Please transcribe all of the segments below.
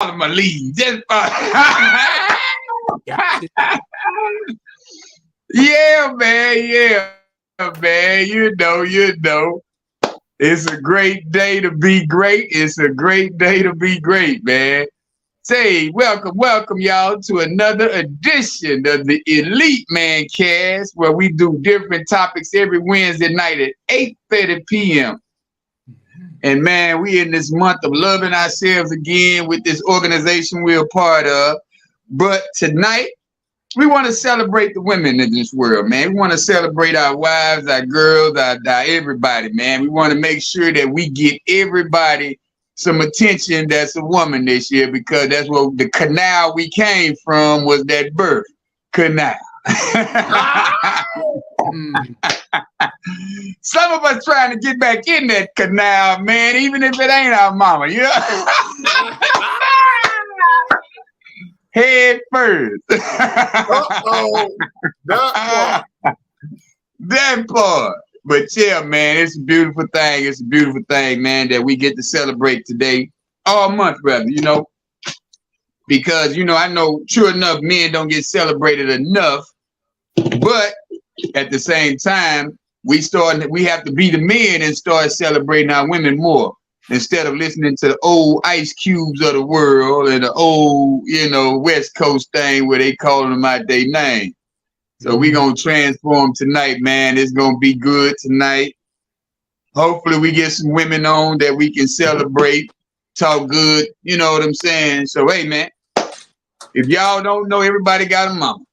him a lead. Just yeah, man. You know. It's a great day to be great. It's a great day to be great, man. Say, welcome, y'all, to another edition of the Elite Mancast, where we do different topics every Wednesday night at 8:30 p.m. And man, we in this month of loving ourselves again with this organization we're a part of. But tonight, we want to celebrate the women in this world, man. We want to celebrate our wives, our girls, our everybody, man. We want to make sure that we get everybody some attention that's a woman this year, because that's what the canal we came from was, that birth canal. Some of us trying to get back in that canal, man, even if it ain't our mama, you know? Head first. That part. But yeah, man, it's a beautiful thing. It's a beautiful thing, man, that we get to celebrate today, all month, rather, you know, because, you know, I know, true enough, men don't get celebrated enough, but at the same time, we have to be the men and start celebrating our women more, instead of listening to the old Ice Cubes of the world and the old, you know, West Coast thing where they call them out their name. So we're going to transform tonight, man. It's going to be good tonight. Hopefully we get some women on that we can celebrate, talk good, you know what I'm saying? So, hey, man, if y'all don't know, everybody got a mama.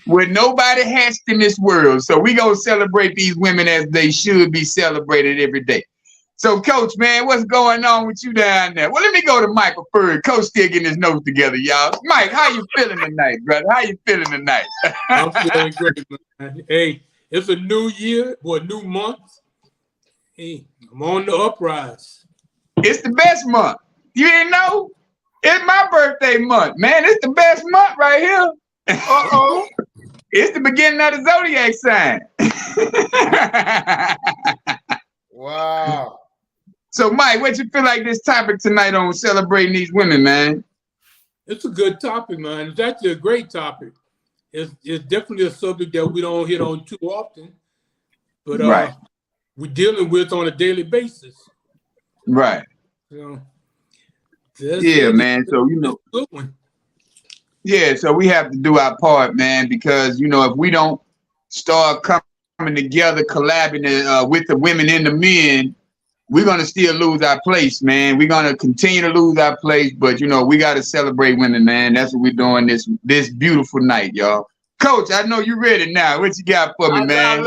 Where nobody hatched in this world. So we gonna celebrate these women as they should be celebrated every day. So, Coach, man, what's going on with you down there? Well, let me go to Michael first. Coach still getting his notes together, y'all. Mike, how you feeling tonight, brother? How you feeling tonight? I'm feeling great, man. Hey, it's a new year or a new month. Hey, I'm on the uprise. It's the best month. You didn't know? It's my birthday month, man. It's the best month right here. Uh-oh. It's the beginning of the zodiac sign. Wow. So, Mike, what you feel like this topic tonight on celebrating these women, man? It's a good topic, man. It's actually a great topic. It's definitely a subject that we don't hit on too often, but right. We're dealing with on a daily basis. Right. So, yeah, man. So, you know. Good one. Yeah, so we have to do our part, man, because, you know, if we don't start coming together, collabing with the women and the men, we're going to still lose our place, man. We're going to continue to lose our place, but, you know, we got to celebrate women, man. That's what we're doing this beautiful night, y'all. Coach, I know you're ready now. What you got for me, man? I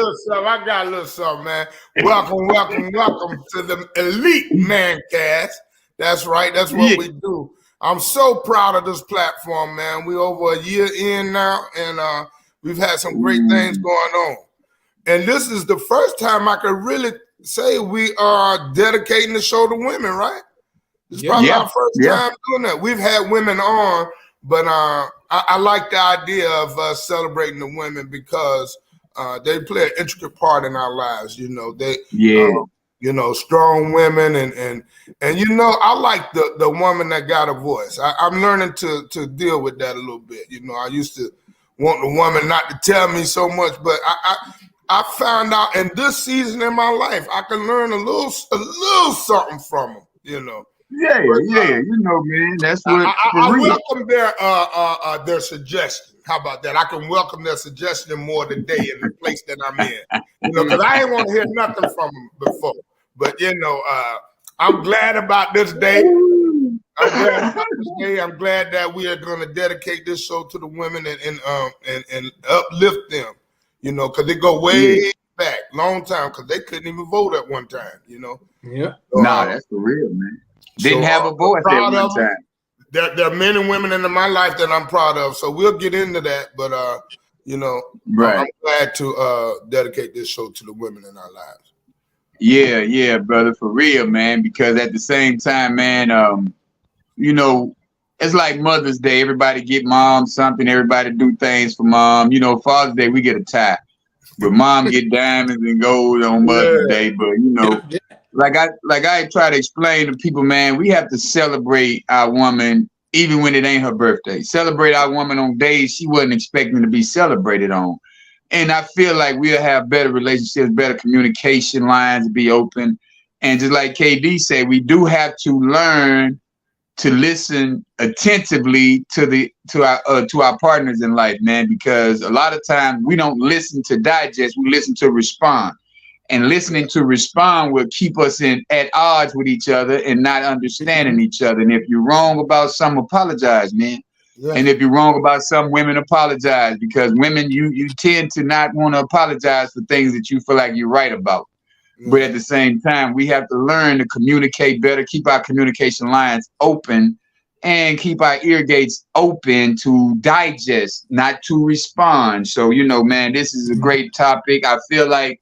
got a little something, man. Welcome to the Elite Mancast. That's right. That's what we do. I'm so proud of this platform, man. We over a year in now, and we've had some great things going on. And this is the first time I could really say we are dedicating the show to women, right? It's probably our first time doing that. We've had women on, but I like the idea of celebrating the women because they play an intricate part in our lives. You know, you know, strong women and you know, I like the woman that got a voice. I'm learning to deal with that a little bit. You know, I used to want the woman not to tell me so much, but I found out in this season in my life I can learn a little something from them. You know. Yeah, you know, man. That's what I welcome their suggestion. How about that? I can welcome their suggestion more today in the place that I'm in. You know, because I ain't want to hear nothing from them before. But you know, I'm glad about this day. I'm glad that we are going to dedicate this show to the women and uplift them. You know, because they go way back, long time, because they couldn't even vote at one time. You know. Yeah. So, that's for real, man. Didn't have a voice at one time. There are men and women in my life that I'm proud of. So we'll get into that. But you know, I'm glad to dedicate this show to the women in our lives. Yeah, brother, for real, man. Because at the same time, man, you know, it's like Mother's Day. Everybody get mom something. Everybody do things for mom. You know, Father's Day, we get a tie. But mom get diamonds and gold on Mother's Day. But, you know, like I try to explain to people, man, we have to celebrate our woman even when it ain't her birthday. Celebrate our woman on days she wasn't expecting to be celebrated on. And I feel like we'll have better relationships, better communication lines be open. And just like KD said, we do have to learn to listen attentively to our partners in life, man, because a lot of times we don't listen to digest, we listen to respond. And listening to respond will keep us at odds with each other and not understanding each other. And if you're wrong about something, apologize, man. Yeah. And if you're wrong about some, women, apologize, because women, you tend to not want to apologize for things that you feel like you're right about. Yeah. But at the same time, we have to learn to communicate better, keep our communication lines open, and keep our ear gates open to digest, not to respond. So, man, this is a great topic. I feel like,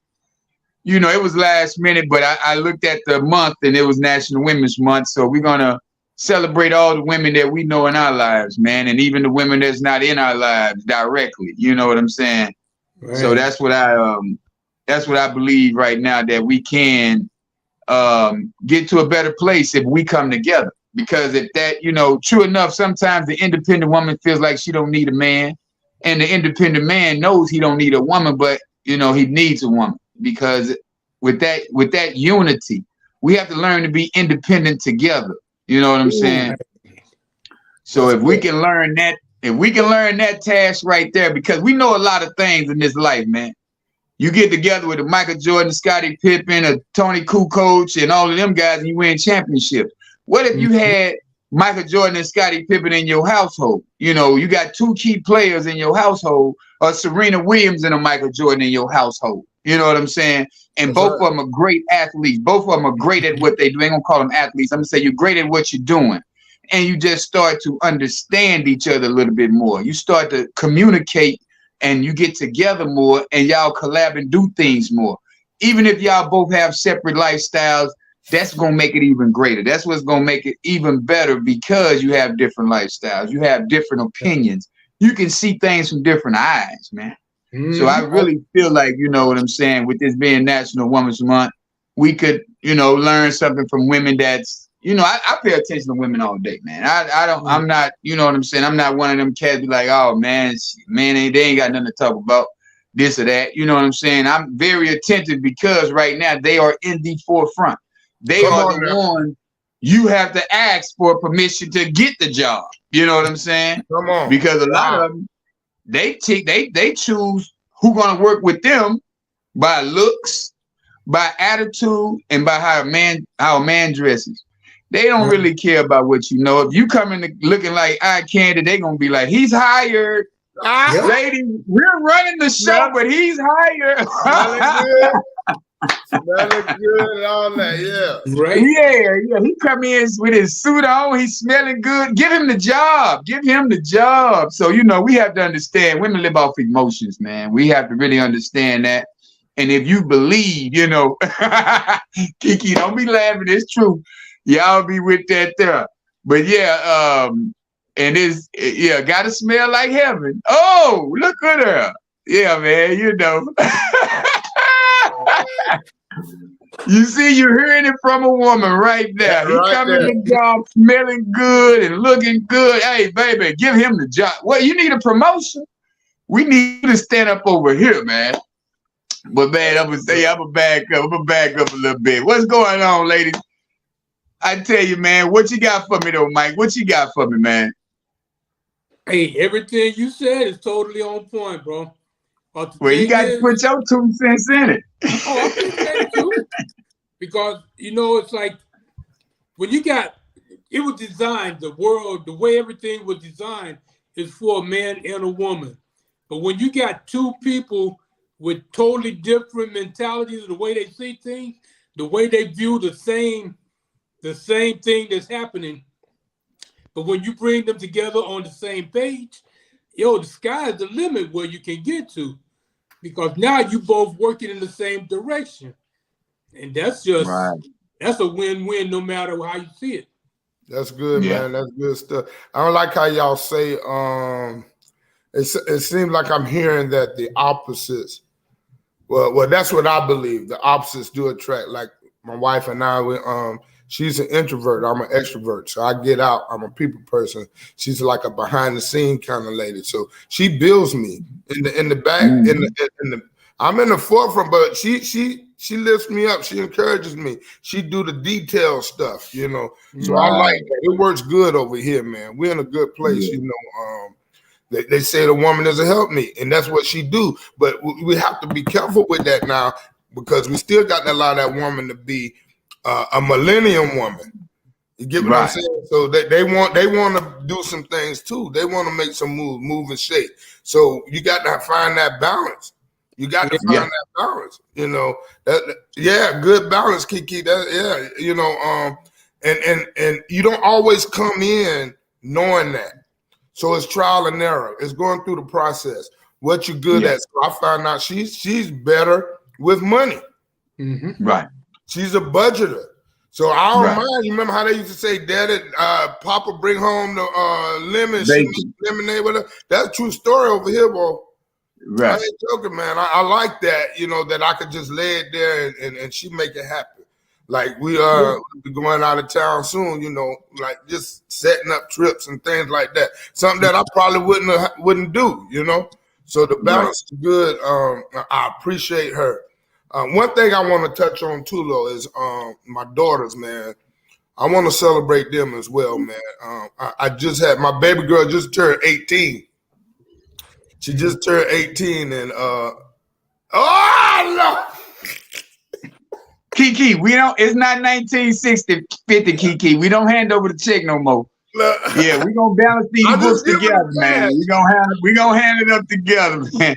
it was last minute, but I looked at the month and it was National Women's Month. So we're going to celebrate all the women that we know in our lives, man. And even the women that's not in our lives directly. You know what I'm saying? Right. So that's what I believe right now, that we can get to a better place if we come together. Because if that, true enough, sometimes the independent woman feels like she don't need a man. And the independent man knows he don't need a woman, but, he needs a woman. Because with that unity, we have to learn to be independent together. You know what I'm saying? So if we can learn that task right there, because we know a lot of things in this life, man. You get together with a Michael Jordan, Scottie Pippen, a Tony Kukoc, and all of them guys, and you win championships. What if you had Michael Jordan and Scottie Pippen in your household? You got two key players in your household, or Serena Williams and a Michael Jordan in your household. You know what I'm saying? And both of them are great athletes. Both of them are great at what they do. I ain't gonna call them athletes. I'm gonna say you're great at what you're doing. And you just start to understand each other a little bit more. You start to communicate and you get together more and y'all collab and do things more. Even if y'all both have separate lifestyles, that's gonna make it even greater. That's what's gonna make it even better, because you have different lifestyles. You have different opinions. You can see things from different eyes, man. So I really feel like, you know what I'm saying, with this being National Women's Month, we could, learn something from women that's, I pay attention to women all day, man. I'm not, you know what I'm saying? I'm not one of them cats be like, oh, man, they ain't got nothing to talk about, this or that. You know what I'm saying? I'm very attentive because right now they are in the forefront. They are the ones you have to ask for permission to get the job. You know what I'm saying? Come on. Because a lot of them, they choose who's going to work with them by looks, by attitude, and by how a man dresses. They don't really care about what you know. If you come in looking like eye candy, they're going to be like, he's hired. Lady, we're running the show, but he's hired. Smelling good and all that, yeah. Right? Yeah. He come in with his suit on. He's smelling good. Give him the job. So, we have to understand women live off emotions, man. We have to really understand that. And if you believe, Kiki, don't be laughing. It's true. Y'all be with that there. But and gotta smell like heaven. Oh, look at her. Yeah, man, You see, you're hearing it from a woman right there. He coming to the job smelling good and looking good. Hey, baby, give him the job. Well, you need a promotion. We need to stand up over here, man. But man, I'm gonna back up a little bit. What's going on, ladies? I tell you, man, what you got for me though, Mike? What you got for me, man? Hey, everything you said is totally on point, bro. Well, you got to put your 2 cents in it. Oh, I appreciate it too. Because, it's like when it was designed, the world, the way everything was designed is for a man and a woman. But when you got two people with totally different mentalities, the way they see things, the way they view the same thing that's happening, but when you bring them together on the same page, the sky's the limit where you can get to, because now you both working in the same direction, and that's just that's a win-win no matter how you see it. That's good, man. That's good stuff. I don't like how y'all say. It seems like I'm hearing that the opposites. Well, that's what I believe. The opposites do attract. Like My wife and I, she's an introvert. I'm an extrovert. So I get out. I'm a people person. She's like a behind the scene kind of lady. So she builds me in the back. I'm in the forefront, but she lifts me up. She encourages me. She do the detail stuff, you know. So I like that. It works good over here, man. We're in a good place, you know. They say the woman is a helpmeet, and that's what she do. But we have to be careful with that now, because we still got to allow that woman to be a millennium woman. You get what I'm saying? So they want to do some things too. They want to make some moves, move and shake. So you got to find that balance. You got to find that balance. You know, good balance, Kiki. You know, and you don't always come in knowing that. So it's trial and error. It's going through the process. What you're good at. So I found out she's better with money. Right. She's a budgeter. So I don't mind. You remember how they used to say, Daddy, Papa bring home the lemon, lemonade with her? That's a true story over here, boy. Right. I ain't joking, man. I like that, you know, that I could just lay it there and she make it happen. Like we are going out of town soon, you know, like just setting up trips and things like that. Something that I probably wouldn't do, you know. So the balance is good. I appreciate her. One thing I want to touch on too, though, is my daughters, man. I want to celebrate them as well, man. I just had my baby girl just turned 18. She just turned 18, and no. Kiki, we don't. It's not 1960, 50, Kiki. We don't hand over the check no more. Yeah, we gonna balance these books together, man. We gonna hand it up together, man.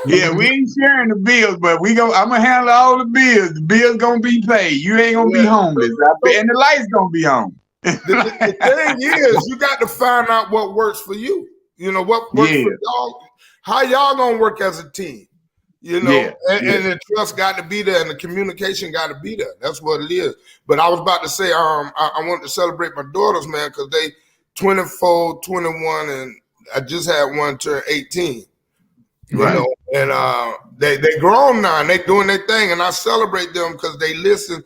Yeah, we ain't sharing the bills, but I'm gonna handle all the bills. The bills gonna be paid. You ain't gonna be homeless, and the lights gonna be on. The thing is, you got to find out what works for you. You know what works for y'all. How y'all gonna work as a team? You know, and the trust got to be there, and the communication got to be there. That's what it is. But I was about to say, I wanted to celebrate my daughters, man, because they 24, 21, and I just had one turn 18. You know, and they grown now, and they doing their thing, and I celebrate them because they listen.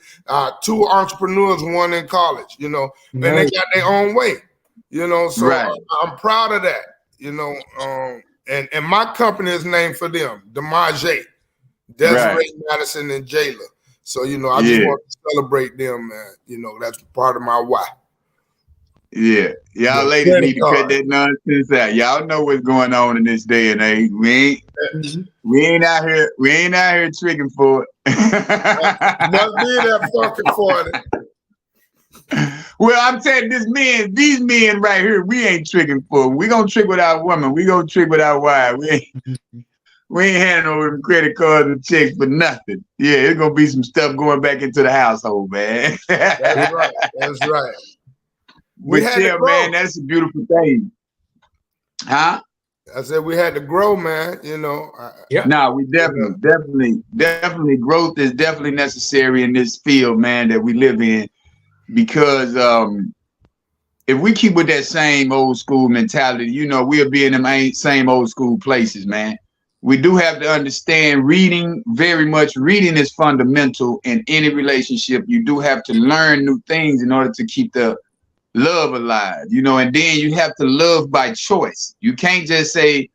2 entrepreneurs, 1 in college, you know, and they got their own way, you know. So I'm proud of that, you know. And my company is named for them, DeMarge, Desiree, Madison, and Jayla. So, you know, I just want to celebrate them, man. You know, that's part of my why. Yeah. Y'all ladies need to cut that nonsense out. Y'all know what's going on in this day and age. We ain't out here tricking for it. Must be that fucking for it. Well, I'm telling these men right here, we ain't tricking for them. We gonna trick with our women. We gonna trick with our wives. We ain't handing over them credit cards and checks for nothing. Yeah, it's gonna be some stuff going back into the household, man. That's right. That's right. But yeah, man, that's a beautiful thing. Huh? I said we had to grow, man. You know. No, we definitely growth is definitely necessary in this field, man, that we live in. Because if we keep with that same old school mentality, you know, we'll be in the same old school places, man. We do have to understand reading is fundamental in any relationship. You do have to learn new things in order to keep the love alive, you know, and then you have to love by choice. You can't just say,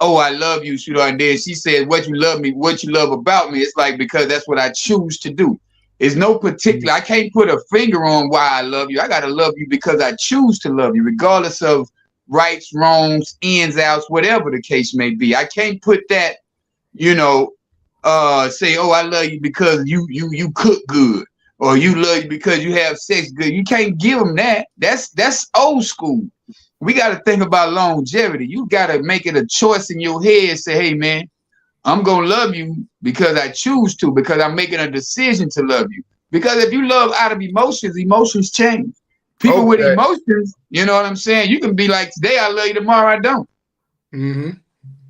oh, I love you, sweetheart. And then she said, what you love about me. It's like, because that's what I choose to do. It's no particular, I can't put a finger on why I love you. I got to love you because I choose to love you, regardless of rights, wrongs, ins, outs, whatever the case may be. I can't put that, you know, say, oh, I love you because you cook good, or you love you because you have sex good. You can't give them that. That's old school. We got to think about longevity. You got to make it a choice in your head. Say, hey, man, I'm going to love you because I choose to, because I'm making a decision to love you. Because if you love out of emotions change. People with emotions, you know what I'm saying? You can be like, today I love you, tomorrow I don't. Mm-hmm.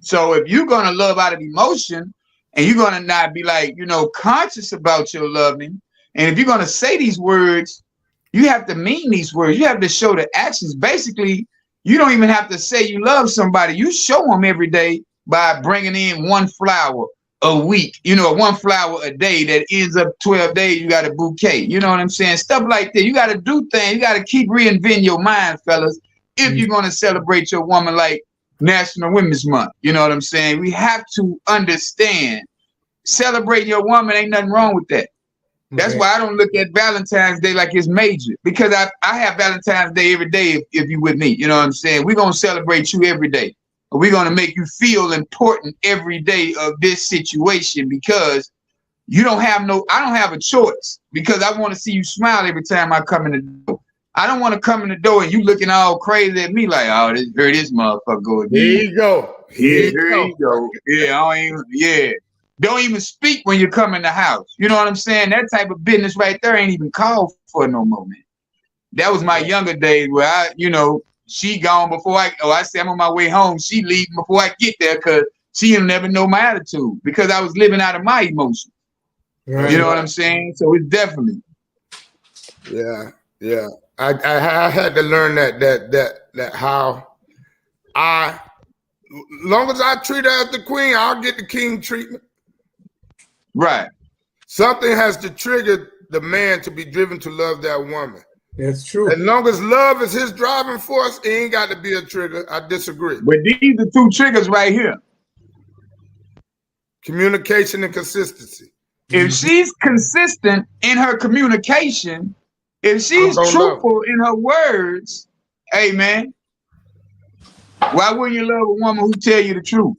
So if you're going to love out of emotion, and you're going to not be like, you know, conscious about your loving, and if you're going to say these words, you have to mean these words. You have to show the actions. Basically, you don't even have to say you love somebody. You show them every day by bringing in one flower, a week, one flower a day that ends up 12 days, you got a bouquet. You know what I'm saying? Stuff like that. You got to do things. You got to keep reinventing your mind, fellas, if you're going to celebrate your woman like National Women's Month. You know what I'm saying? We have to understand, celebrating your woman ain't nothing wrong with that. That's why I don't look at Valentine's Day like it's major, because I have Valentine's Day every day if you with me. You know what I'm saying? We're going to celebrate you every day. We're going to make you feel important every day of this situation, because I don't have a choice, because I want to see you smile every time I come in the door. I don't want to come in the door and you looking all crazy at me like, oh, this motherfucker go again. Here you go. Here you go. Yeah, don't even speak when you come in the house. You know what I'm saying? That type of business right there ain't even called for no more, man. That was my younger days where she gone before I say I'm on my way home. She leaving before I get there, because she'll never know my attitude, because I was living out of my emotions. Right. You know what I'm saying? So it's definitely. Yeah. I had to learn that how long as I treat her as the queen, I'll get the king treatment. Right. Something has to trigger the man to be driven to love that woman. That's true. As long as love is his driving force, it ain't got to be a trigger. I disagree. But these are two triggers right here. Communication and consistency. If she's consistent in her communication, if she's truthful in her words, hey, man, why wouldn't you love a woman who tell you the truth?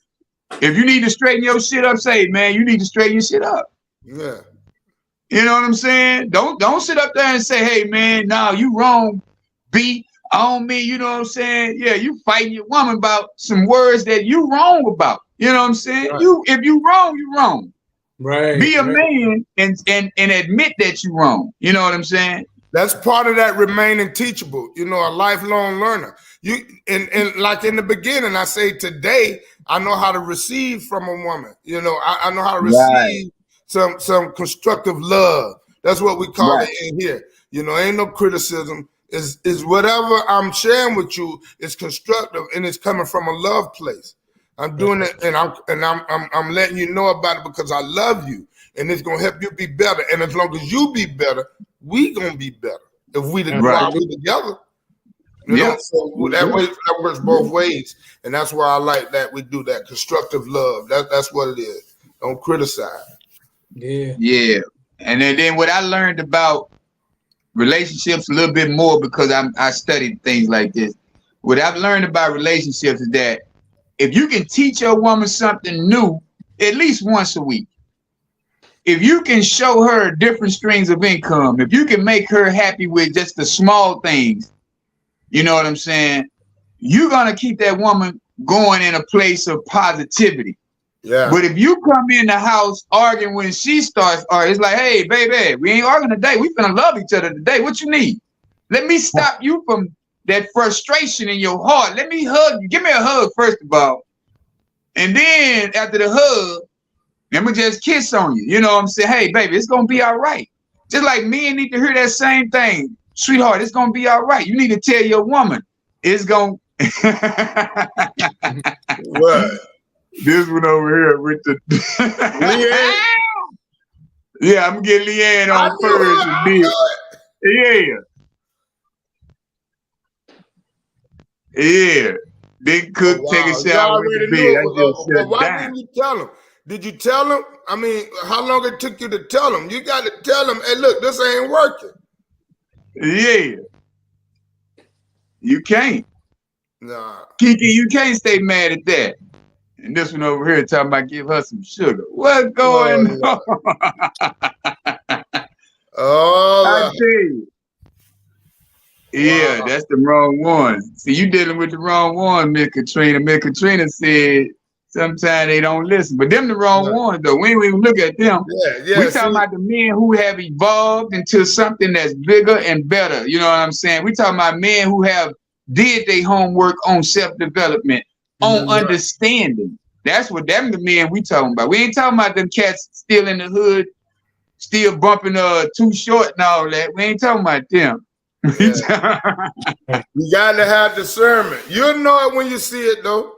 If you need to straighten your shit up, say, man, you need to straighten your shit up. Yeah. You know what I'm saying? Don't sit up there and say, hey, man, no, you wrong, B, on me. You know what I'm saying? Yeah, you fighting your woman about some words that you wrong about. You know what I'm saying? Right. If you wrong, you wrong. Right. Be a man and admit that you wrong. You know what I'm saying? That's part of that remaining teachable, a lifelong learner. And like in the beginning, I say today, I know how to receive from a woman. I know how to receive some constructive love. That's what we call it in here. Ain't no criticism. Is whatever I'm sharing with you is constructive, and it's coming from a love place. I'm doing it, and I'm letting you know about it because I love you, and it's gonna help you be better. And as long as you be better, we gonna be better if we together. So that works both ways, and that's why I like that we do that constructive love. That's what it is. Don't criticize. Yeah. And then what I learned about relationships a little bit more, because I studied things like this. What I've learned about relationships is that if you can teach your woman something new at least once a week, if you can show her different streams of income, if you can make her happy with just the small things, you know what I'm saying? You're going to keep that woman going in a place of positivity. Yeah. But if you come in the house arguing when she starts arguing, it's like, hey, baby, we ain't arguing today. We finna love each other today. What you need? Let me stop you from that frustration in your heart. Let me hug you. Give me a hug, first of all. And then after the hug, let me just kiss on you. You know what I'm saying? Hey, baby, it's going to be all right. Just like men need to hear that same thing. Sweetheart, it's going to be all right. You need to tell your woman it's going to. What? This one over here with the Leanne. Yeah, I'm getting Leanne on first. Yeah. Then cook, take a shower with the bed. Why didn't you tell him? Did you tell him? I mean, how long it took you to tell him? You got to tell him, hey, look, this ain't working. Yeah. You can't. Nah. Kiki, you can't stay mad at that. And this one over here talking about give her some sugar. What's going on? I tell you. Yeah, that's the wrong one. See, you dealing with the wrong one, Miss Katrina. Miss Katrina said sometimes they don't listen. But them the wrong ones, though. We ain't even look at them. We talking about the men who have evolved into something that's bigger and better. You know what I'm saying? We talking about men who have did their homework on self-development, on understanding. That's what them the men we talking about. We ain't talking about them cats still in the hood, still bumping Too Short and all that. We ain't talking about them. You got to have discernment. You'll know it when you see it, though.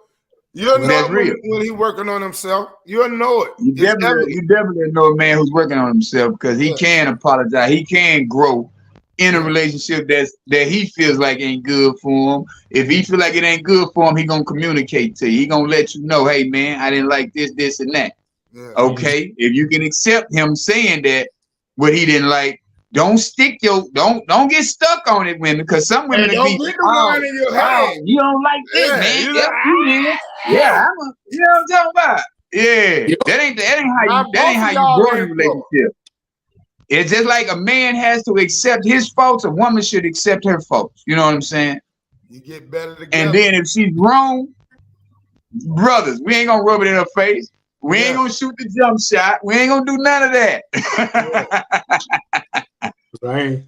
You'll know That's it real. when he's working on himself. You'll know it. You definitely know a man who's working on himself because he can apologize. He can grow in a relationship that he feels like ain't good for him. If he feel like it ain't good for him, he gonna communicate to you. He gonna let you know, hey man, I didn't like this, this, and that. Yeah. Okay, if you can accept him saying that what he didn't like, don't get stuck on it, women, because some women don't get the line in your head. You don't like this, man. Yeah, you know what I'm talking about. Yeah, that ain't how you grow in a relationship. It's just like a man has to accept his faults. A woman should accept her faults. You know what I'm saying? You get better together. And then if she's wrong, brothers, we ain't gonna rub it in her face. We ain't gonna shoot the jump shot. We ain't gonna do none of that. Right.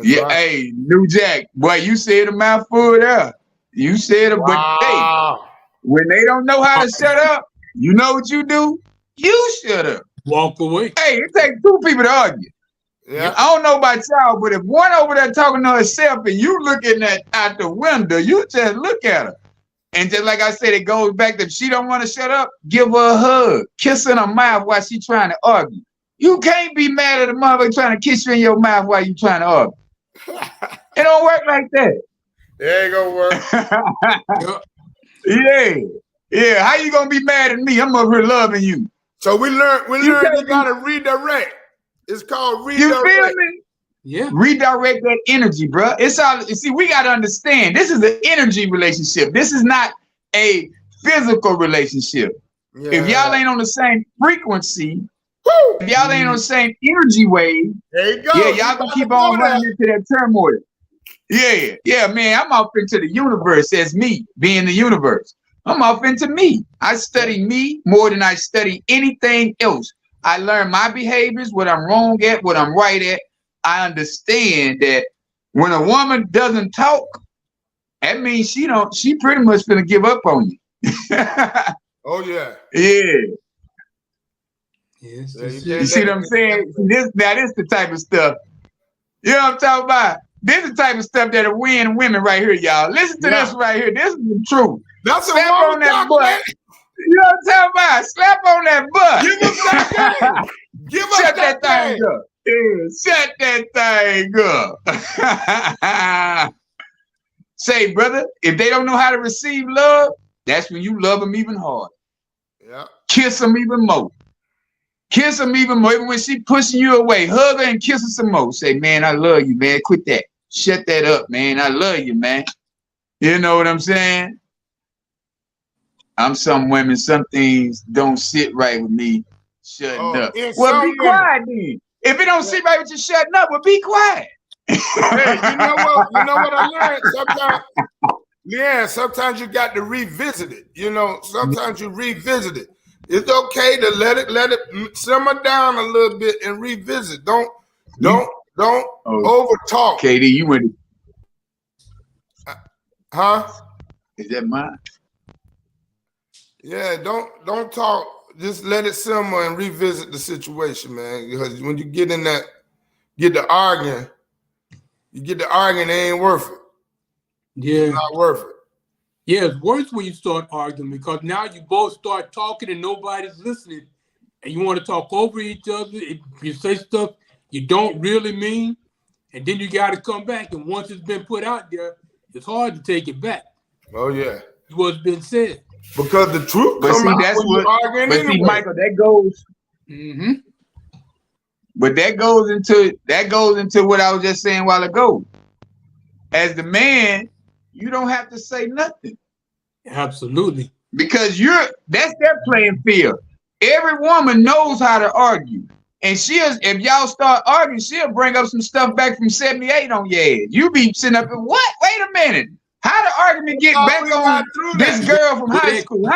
Yeah, right. Hey, New Jack, boy, you said a mouthful there. You said but hey, when they don't know how to shut up, you know what you do? You shut up. Walk away. Hey, it takes two people to argue. Yeah. I don't know about y'all, but if one over there talking to herself and you looking out the window, you just look at her. And just like I said, it goes back to if she don't want to shut up, give her a hug. Kiss her in her mouth while she trying to argue. You can't be mad at a motherfucker trying to kiss you in your mouth while you trying to argue. It don't work like that. It ain't gonna work. Yeah. How you gonna be mad at me? I'm over here loving you. So we learned you gotta redirect. It's called redirect. You feel me? Yeah. Redirect that energy, bro. It's all. See, we gotta understand. This is an energy relationship. This is not a physical relationship. Yeah. If y'all ain't on the same frequency, if y'all ain't on the same energy wave, there you go. Yeah, y'all gonna keep on running into that turmoil. Yeah, man. I'm off into the universe as me being the universe. I'm off into me. I study me more than I study anything else. I learn my behaviors, what I'm wrong at, what I'm right at. I understand that when a woman doesn't talk, that means she pretty much gonna give up on you. Oh yeah. Yeah. Yes. You see what I'm saying? This is the type of stuff. You know what I'm talking about? This is the type of stuff that'll win women right here, y'all. Listen to this right here. This is the truth. That's slap on that butt. You know what I'm talking about? Slap on that butt. Give us that thing. Give us Shut that thing up. Yeah, shut that thing up. Say, brother, if they don't know how to receive love, that's when you love them even harder. Yeah. Kiss them even more. Kiss them even more. Even when she pushing you away, hug her and kiss her some more. Say, man, I love you, man. Quit that. Shut that up, man. I love you, man. You know what I'm saying? I'm some women, some things don't sit right with me shutting up. Well, be quiet then. If it don't sit right with you shutting up, well, be quiet. Hey, you know what I learned? Sometimes you got to revisit it. You know, sometimes you revisit it. It's okay to let it simmer down a little bit and revisit. Don't over talk. KD, you went. Huh? Is that mine? Yeah, don't talk. Just let it simmer and revisit the situation, man. Because when you get the arguing, it ain't worth it. Yeah. It's not worth it. Yeah, it's worse when you start arguing because now you both start talking and nobody's listening. And you want to talk over each other. If you say stuff you don't really mean, and then you got to come back. And once it's been put out there, it's hard to take it back. Oh, yeah. What's been said. Because the truth comes out when you're arguing but anyway. See, Michael, that goes. Mm-hmm. But that goes into what I was just saying a while ago. As the man, you don't have to say nothing. Absolutely. Because that's their playing field. Every woman knows how to argue. And if y'all start arguing, she'll bring up some stuff back from 78 on your head. You be sitting up and what? Wait a minute. How the argument get back on this girl from high school?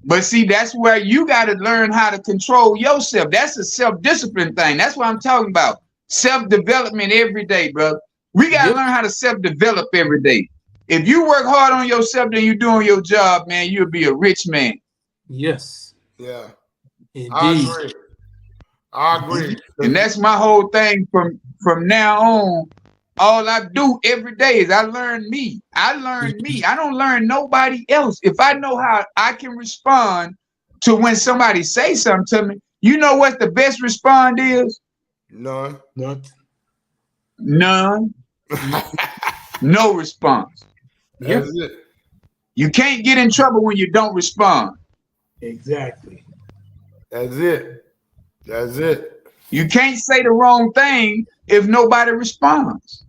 But see, that's where you got to learn how to control yourself. That's a self-discipline thing. That's what I'm talking about. Self-development every day, bro. We got to learn how to self-develop every day. If you work hard on yourself, then you're doing your job, man, you'll be a rich man. Yes. Yeah. Indeed. I agree. And that's my whole thing from now on. All I do every day is I learn me. I learn me. I don't learn nobody else. If I know how I can respond to when somebody say something to me, you know what the best respond is? None. None. No response. That's it. You can't get in trouble when you don't respond. Exactly. That's it. That's it. You can't say the wrong thing if nobody responds.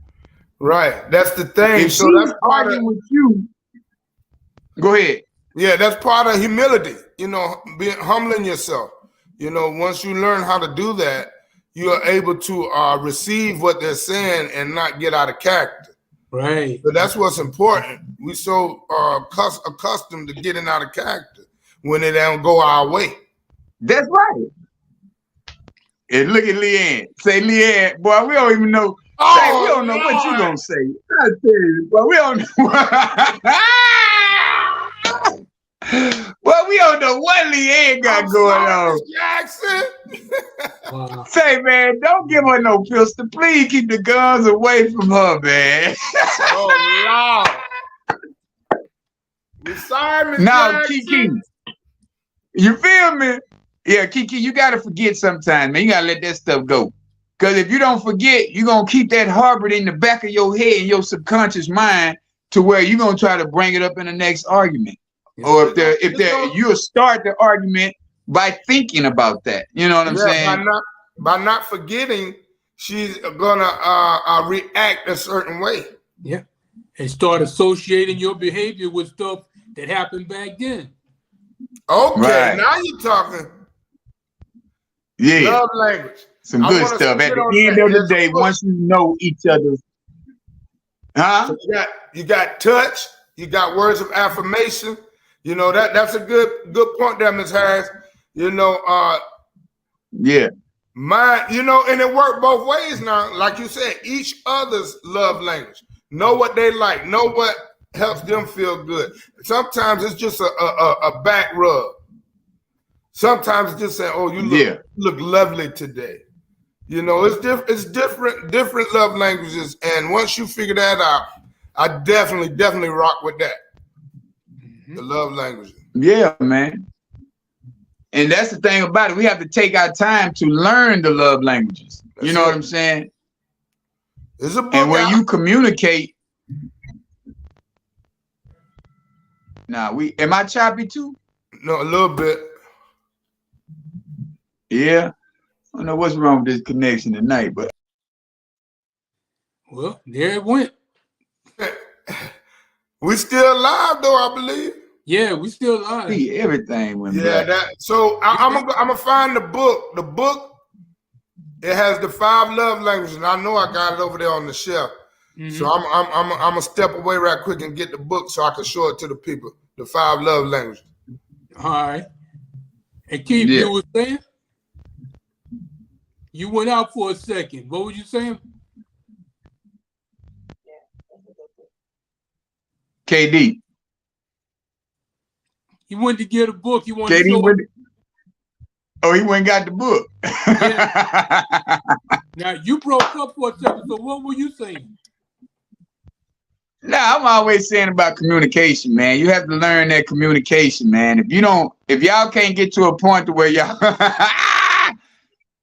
Right. That's the thing. If So she's that's part of, arguing with you, go ahead. yeah, that's part of humility. You know, being humbling yourself. You know, once you learn how to do that, you are able to receive what they're saying and not get out of character. Right. So that's what's important. We so accustomed to getting out of character when it don't go our way. That's right. And look at Leanne. Say, Leanne, boy, we don't even know. Say, we don't know what you gonna say. I tell you, but we don't know. Well, we don't know what Leanne got going on. Jackson. Wow. Say, man, don't give her no pistol. Please keep the guns away from her, man. Oh, Lord. We sorry, Miss Now, Jackson. Kiki, you feel me? Yeah, Kiki, you gotta forget sometimes, man. You gotta let that stuff go. Because if you don't forget, you're gonna keep that harbored in the back of your head, in your subconscious mind, to where you're gonna try to bring it up in the next argument. Or if you'll start the argument by thinking about that. You know what I'm saying? By not forgetting, she's gonna react a certain way. Yeah. And start associating your behavior with stuff that happened back then. Okay, Right. now you're talking. Yeah. Love language. Some good stuff. At the end of the day, once you know each other's, So you got touch, you got words of affirmation. You know, that's a good point there, Ms. Harris. You know, yeah. you know, and it worked both ways now. Like you said, each other's love language. Know what they like, know what helps them feel good. Sometimes it's just a back rub. Sometimes it's just saying, "Oh, you look lovely today." You know, it's different love languages, and once you figure that out, I definitely rock with that. The love languages. Yeah, man. And that's the thing about it. We have to take our time to learn the love languages. You know what I'm saying? There's a book and when out. you communicate. Now, am I choppy too? No, a little bit. Yeah. I don't know what's wrong with this connection tonight, but. Well, there it went. We still alive though, I believe. Yeah, we still alive. See, everything went black. So I'm gonna find the book. The book, it has the 5 love languages, and I know I got it over there on the shelf. So I'm gonna step away right quick and get the book so I can show it to the people. The 5 love languages. All right. And Keith, you were saying? You went out for a second. What were you saying? KD. He went to get a book. He wanted KD to show he went and got the book. Yeah. Now, you broke up for a second, so what were you saying? Nah, I'm always saying about communication, man. You have to learn that communication, man. If y'all can't get to a point to where y'all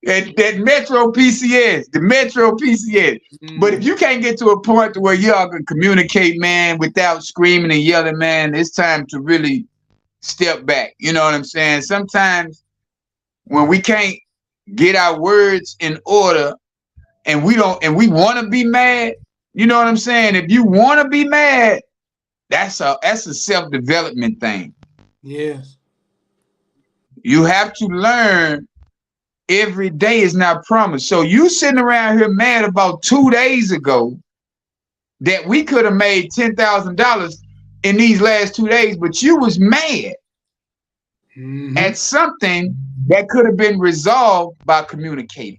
that Metro PCS, the Metro PCS. But if you can't get to a point to where y'all can communicate, man, without screaming and yelling, man, it's time to really step back. You know what I'm saying? Sometimes when we can't get our words in order and we want to be mad, you know what I'm saying? If you want to be mad, that's a self-development thing. Yes. You have to learn every day is not promised. So you sitting around here mad about 2 days ago that we could have made $10,000 in these last 2 days, but you was mad at something that could have been resolved by communicating.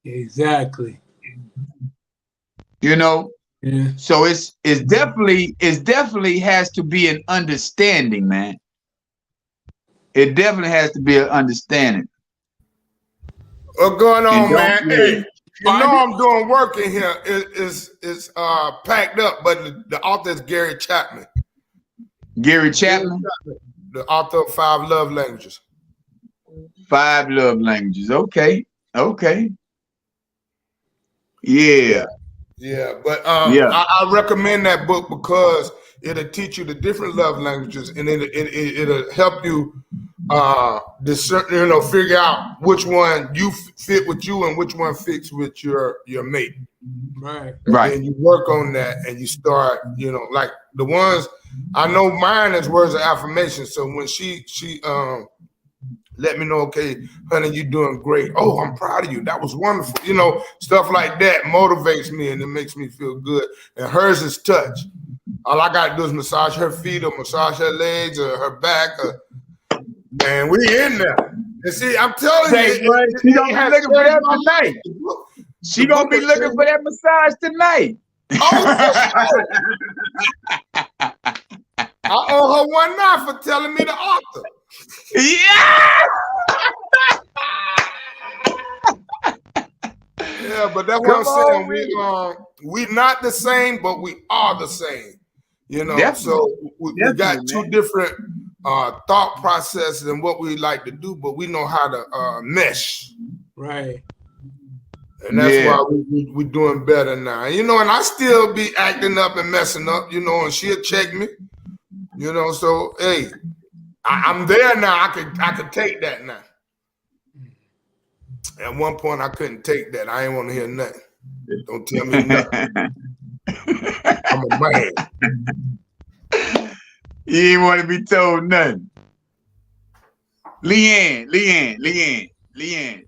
Exactly. You know? Yeah. So it's definitely has to be an understanding, man. It definitely has to be an understanding. What's going on, man? Hey, You know I'm doing work in here. It's packed up, but the author is Gary Chapman. Gary Chapman? The author of 5 Love Languages. 5 Love Languages. Okay. Yeah. Yeah, but I recommend that book because it'll teach you the different love languages, and it'll help you discern, figure out which one you fit with you and which one fits with your mate. Right. And you work on that, and you start, like the ones I know. Mine is words of affirmation. So when she let me know, okay, honey, you're doing great. Oh, I'm proud of you. That was wonderful. Stuff like that motivates me, and it makes me feel good. And hers is touch. All I got to do is massage her feet or massage her legs or her back. Man, we in there. And see, I'm telling you. She going to be looking for that tonight. She going to be looking for that massage tonight. Oh, I owe her one now for telling me the author. Yeah. Yeah, but that's what I'm saying. We not the same, but we are the same. Definitely. So we got two different thought processes and what we like to do, but we know how to mesh. Right. And that's why we doing better now. And I still be acting up and messing up, and she'll check me. So hey, I'm there now. I could take that now. At one point, I couldn't take that. I ain't want to hear nothing. Don't tell me nothing. I'm a man. You ain't want to be told nothing. Leanne.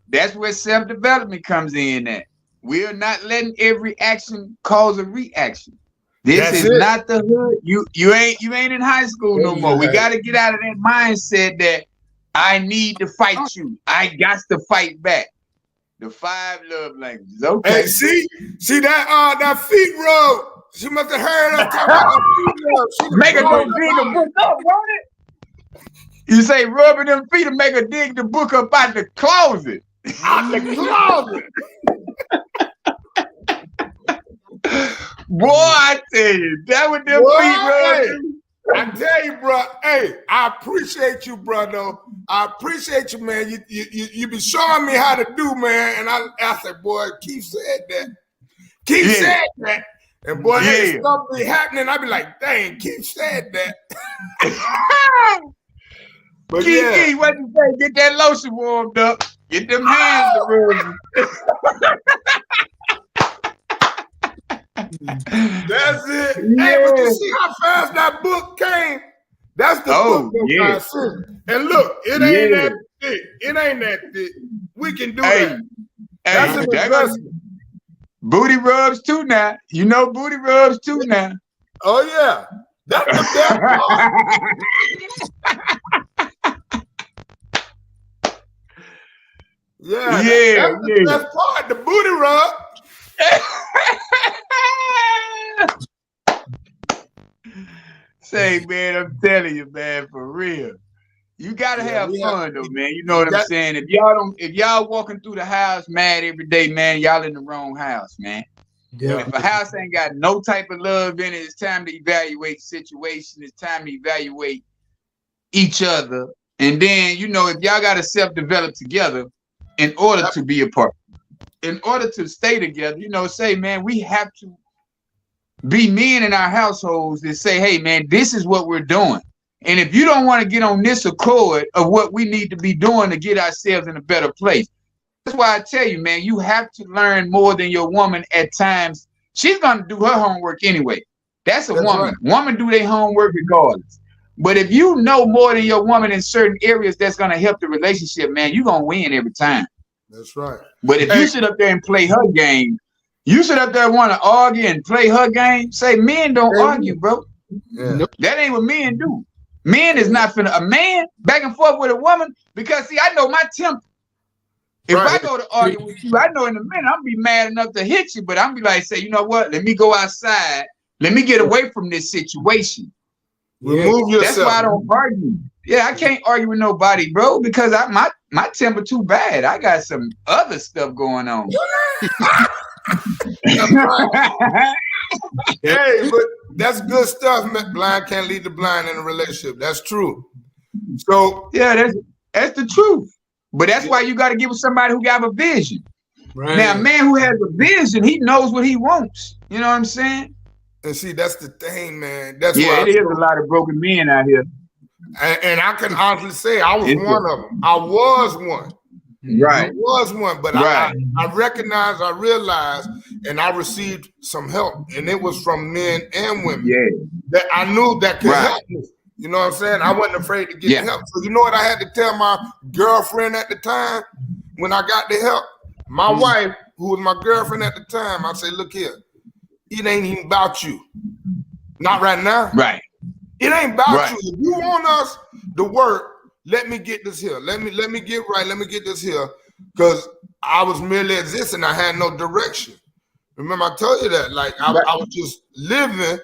That's where self-development comes in at. We're not letting every action cause a reaction. This is not the hood. You ain't in high school no more. We got to get out of that mindset that I need to fight you. I got to fight back. The 5 love languages. Okay. Hey, see that feet rub. She must have heard us talk about the feet rub. Make her go dig a book up, won't it? You say rubbing them feet to make her dig the book up out the closet. Out the closet. Boy, I tell you, that with them feet rubbing. I tell you, bro. Hey, I appreciate you, brother. I appreciate you, man. You be showing me how to do, man. And I said, boy, Keith said that. Keith said that. And boy, hey, stuff be happening. I be like, dang, Keith said that. But Keith, what you say? Get that lotion warmed up. Get them hands to rub. That's it. Hey, but you see how fast that book came? That's the book I sent. And look, it ain't that thick. It ain't that thick. We can do that. That's an investment. Booty rubs too now. You know booty rubs too now. Oh yeah. That's the best part. That's the best part, the booty rub. Say, man, I'm telling you, man, for real. You gotta have fun though, man. You know what I'm saying? If y'all walking through the house mad every day, man, y'all in the wrong house, man. Yeah. If a house ain't got no type of love in it, it's time to evaluate the situation. It's time to evaluate each other. And then, if y'all gotta self-develop together in order to be a partner, in order to stay together, say, man, we have to be men in our households that say, hey, man, this is what we're doing. And if you don't want to get on this accord of what we need to be doing to get ourselves in a better place, that's why I tell you, man, you have to learn more than your woman at times. She's going to do her homework anyway. That's a woman. Right. Women do their homework regardless. But if you know more than your woman in certain areas that's going to help the relationship, man, you're going to win every time. That's right. But if you sit up there and play her game, you sit up there and want to argue and play her game, say men don't argue, bro. Yeah. That ain't what men do. Men is not finna, a man back and forth with a woman, because see, I know my temper. If I go to argue with you, I know in a minute I'm be mad enough to hit you, but I'm be like, say, you know what? Let me go outside. Let me get away from this situation. Remove yourself. That's why I don't argue. Yeah, I can't argue with nobody, bro, because my temper too bad. I got some other stuff going on. Hey, but that's good stuff, man. Blind can't lead the blind in a relationship. That's true. So yeah, that's the truth. But that's why you got to get with somebody who got a vision. Right. Now, a man who has a vision, he knows what he wants. You know what I'm saying? and see, that's the thing, man. That's Yeah, why it is a lot of broken men out here. and I can honestly say I was one of them. I was one. Right. I was one, but Right. I recognized, I realized, and I received some help, and it was from men and women. Yeah. That I knew that could Right. help me. You know what I'm saying? I wasn't afraid to get Yeah. help. So you know what I had to tell my girlfriend at the time when I got the help? My wife, who was my girlfriend at the time, I said, look here, it ain't even about you. Not right now. Right. It ain't about Right. you. If you want us to work, let me get this here. Let me get right. Let me get this here. Because I was merely existing. I had no direction. Remember, I told you that. Like I was just living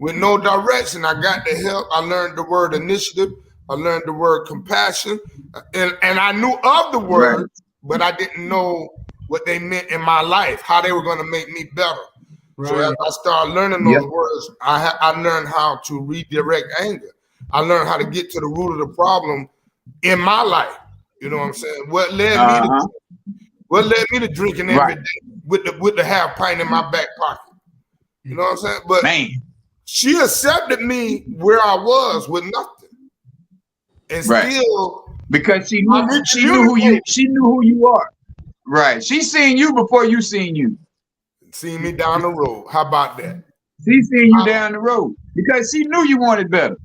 with no direction. I got the help. I learned the word initiative. I learned the word compassion. And I knew of the word, Right. but I didn't know what they meant in my life, how they were going to make me better. So as I started learning those words, I learned how to redirect anger. I learned how to get to the root of the problem in my life. You know what I'm saying? What led me to drinking every day with the half pint in my back pocket. You know what I'm saying? But Man. she accepted me where I was with nothing, and Right. still Because she I knew mean, she knew who you are. Right. She seen you before you seen you. see me down the road. How about that? She seen you down the road because she knew you wanted better.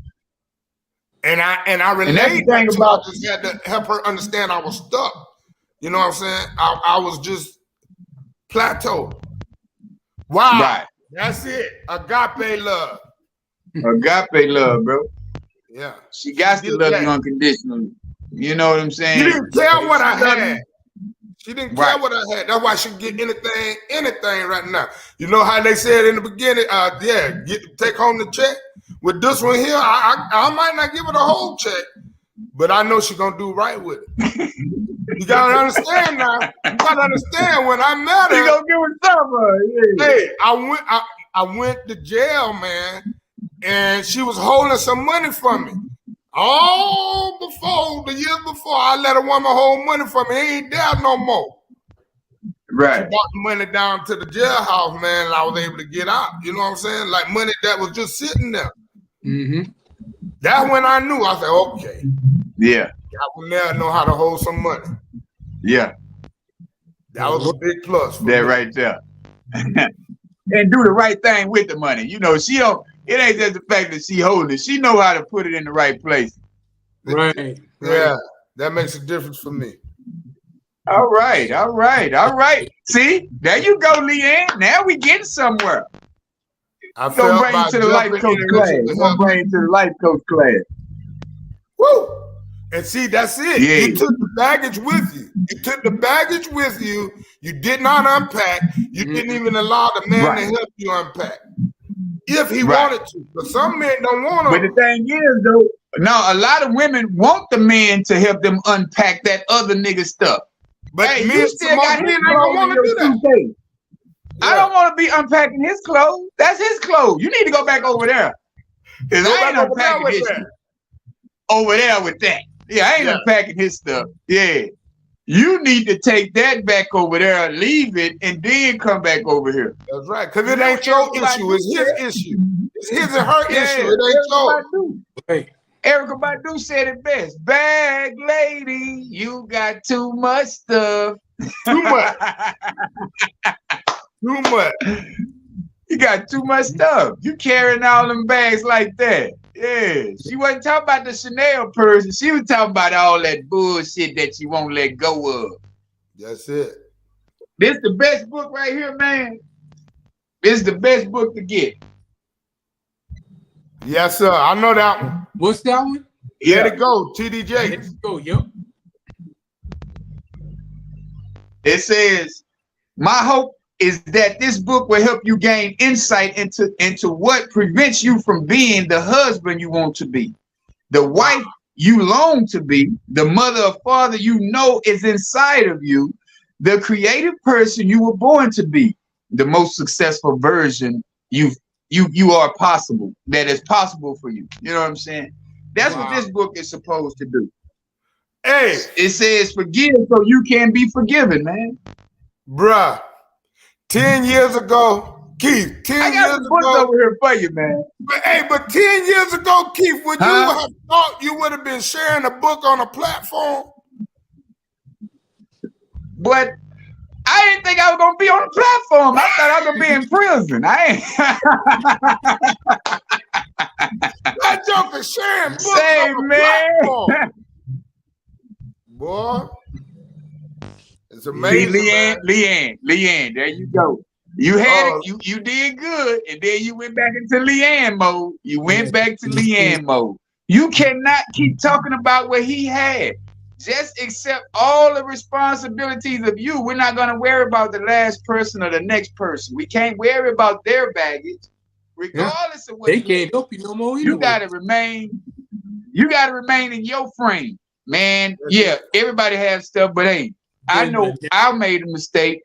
And I And that's the relayed thing that to her. about- I just had to help her understand I was stuck. You know what I'm saying? I was just plateaued. Wow. Right. That's it. Agape love. Agape love, bro. Yeah. She got to did love that. you unconditionally. You know what I'm saying? She didn't care what I She love had. you. She didn't care Right. what I had. That's why she can get anything right now. You know how they said in the beginning, take home the check. With this one here, I might not give her the whole check, but I know she's gonna do right with it. You gotta understand now. You gotta understand when I met her. You gonna give her some, yeah. Hey, I went to jail, man, and she was holding some money from me. All before the years before, I let a woman hold money from me. He ain't there no more. She Right. brought the money down to the jailhouse, man, and I was able to get out. You know what I'm saying? Like money that was just sitting there. Mm-hmm. That's when I knew. I said, okay, Yeah. I will now know how to hold some money. Yeah. That was a big plus for That me. right there. And do the right thing with the money. You know, she don't. It ain't just the fact that she holding it. She know how to put it in the right place. Right. Yeah, that makes a difference for me. All right. All right. All right. See, there you go, Leanne. Now we getting somewhere. I Gonna felt bring you by to the life jumping coach in class. to Gonna help. bring you to the life coach class. Woo! And see, that's it. Yeah. You took the baggage with you. You took the baggage with you. You did not unpack. You didn't even allow the man to help you unpack. If he wanted to. But some men don't want But to. the thing is, though, now a lot of women want the man to help them unpack that other nigga stuff. But Hey, men, you still most got his men ain't gonna clothes in want to your do that. suitcase. I Yeah. don't want to be unpacking his clothes. That's his clothes. You need to go back over there. Because Go I ain't back over there unpacking with his that. shit. Over there with that. Yeah, I ain't Yeah. unpacking his stuff. Yeah. You need to take that back over there, leave it, and then come back over here. That's right. Because You it know ain't your everybody issue. It's his do issue. It's his and her Yeah, issue. It ain't yours. Badu. Right. Erica Badu said it best. Bag lady, you got too much stuff. Too much. Too much. You got too much stuff. You carrying all them bags like that. Yeah. She wasn't talking about the Chanel purse. She was talking about all that bullshit that you won't let go of. That's it. This the best book right here, man. This is the best book to get. Yes, sir. I know that one. What's that one? Let it go. TDJ. Let's go, yo. It says, my hope is that this book will help you gain insight into what prevents you from being the husband you want to be, the wife you long to be, the mother or father you know is inside of you, the creative person you were born to be, the most successful version you are possible, that is possible for you. You know what I'm saying? That's what this book is supposed to do. Hey, it says forgive so you can be forgiven, man. Bruh, 10 years ago, Keith, 10 I got years some books ago, over here for you, man. but 10 years ago, Keith, would you have thought you would have been sharing a book on a platform? But I didn't think I was gonna be on the platform. I thought I was gonna be in prison. That joker sharing books on the platform. Boy, it's amazing. See, Leanne, there you go. You had it, you did good, and then you went back into Leanne mode. You went back to Leanne mode. You cannot keep talking about what he had. Just accept all the responsibilities of you. We're not gonna worry about the last person or the next person. We can't worry about their baggage, regardless of what they can't help you no more. You gotta remain in your frame, man. Yeah, everybody has stuff, but hey, I know I made a mistake.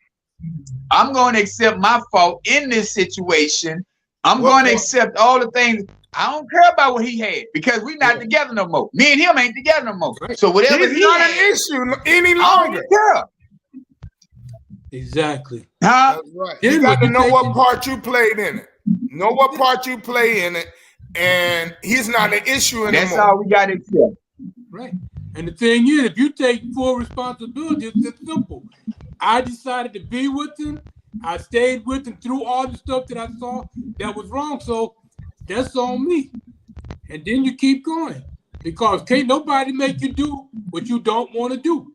I'm going to accept my fault in this situation. I'm going to accept all the things. I don't care about what he had because we're not together no more. Me and him ain't together no more. So whatever he's not an issue any longer. Exactly. That's right. You got to know what part you played in it. Know what part you play in it, and he's not an issue anymore. That's all we got to accept. Right. And the thing is, if you take full responsibility, it's simple. I decided to be with him. I stayed with him through all the stuff that I saw that was wrong. So that's on me. And then you keep going. Because can't nobody make you do what you don't want to do.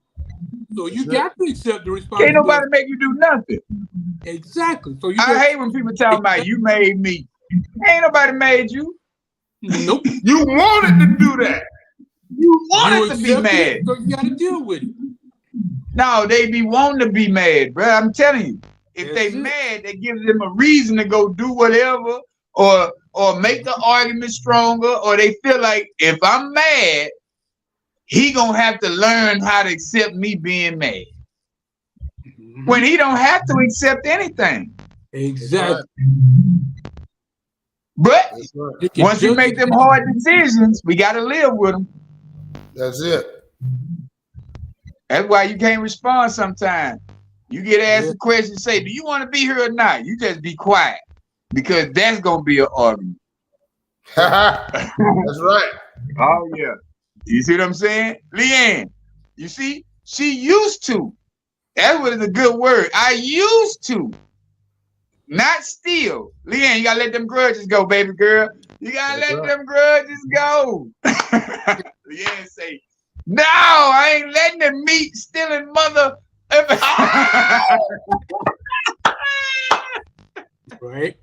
So you got to accept the responsibility. Can't nobody make you do nothing. Exactly. So I hate when people talk about you made me. Ain't nobody made you. Nope. You wanted to do that. You wanted to be mad. So you got to deal with it. No, they be wanting to be mad, bro. I'm telling you. If they mad, that gives them a reason to go do whatever or make the argument stronger, or they feel like if I'm mad, he gonna have to learn how to accept me being mad. When he don't have to accept anything. Exactly. But once you make them hard decisions, we got to live with them. That's it. That's why you can't respond sometimes. You get asked a question, say, do you want to be here or not? You just be quiet because that's going to be an argument. That's right. Oh, yeah. You see what I'm saying? Leanne, you see, she used to. That was a good word. I used to. Not still. Leanne, you got to let them grudges go, baby girl. You got to let them grudges go. Leanne say, no, I ain't letting the meat stealing mother. Right.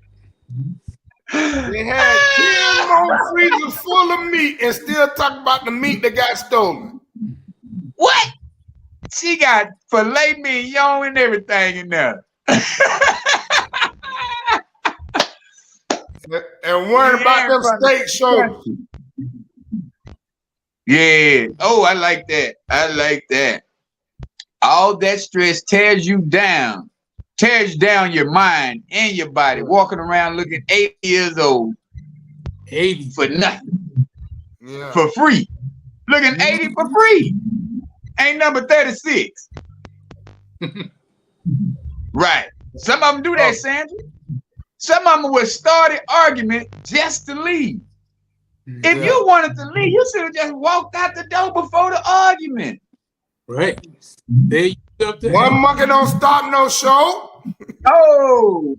They had 10 more freezers full of meat and still talk about the meat that got stolen. What? She got filet mignon and everything in there. And worrying about them steak shoulders. Yeah. Oh, I like that. I like that. All that stress tears you down. Tears down your mind and your body. Walking around looking 80 years old. 80 for nothing. Yeah. For free. Looking 80 for free. Ain't number 36. Right. Some of them do that, Sandra. Some of them would start an argument just to leave. If you wanted to leave, you should have just walked out the door before the argument. Right. One monkey don't stop no show. Oh.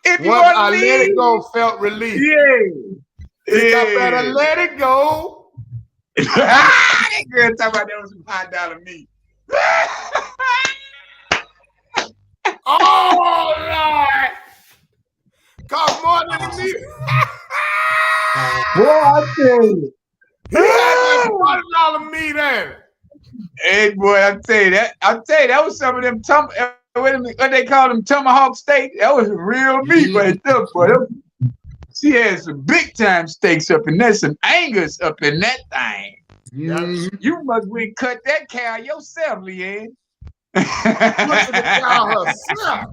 If you Once I leave, let it go, felt relief. Yeah. I better let it go. That girl talking about that was some $5 meat. Oh, Lord. Cost more than the meat. Boy, I tell you. He had that $40 meat in it. Hey, boy, I tell you that was some of them what they call them tomahawk steak. That was real meat right there, boy. She had some big time steaks up in there, some Angus up in that thing. Yes. You must went cut that cow yourself, Leanne. Butcher the cow herself.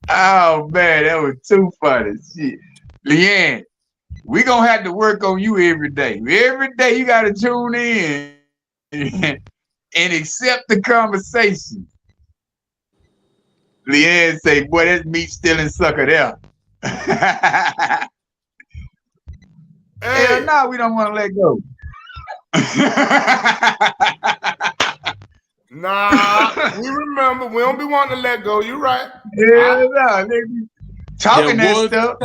Oh man, that was too funny. Shit. Leanne, we gonna have to work on you every day. Every day you gotta tune in and accept the conversation. Leanne say, boy, that meat stealing sucker there. Hey. Hell no, we don't want to let go. Nah, we remember. We don't be wanting to let go. You right. Hell no, they be talking that stuff.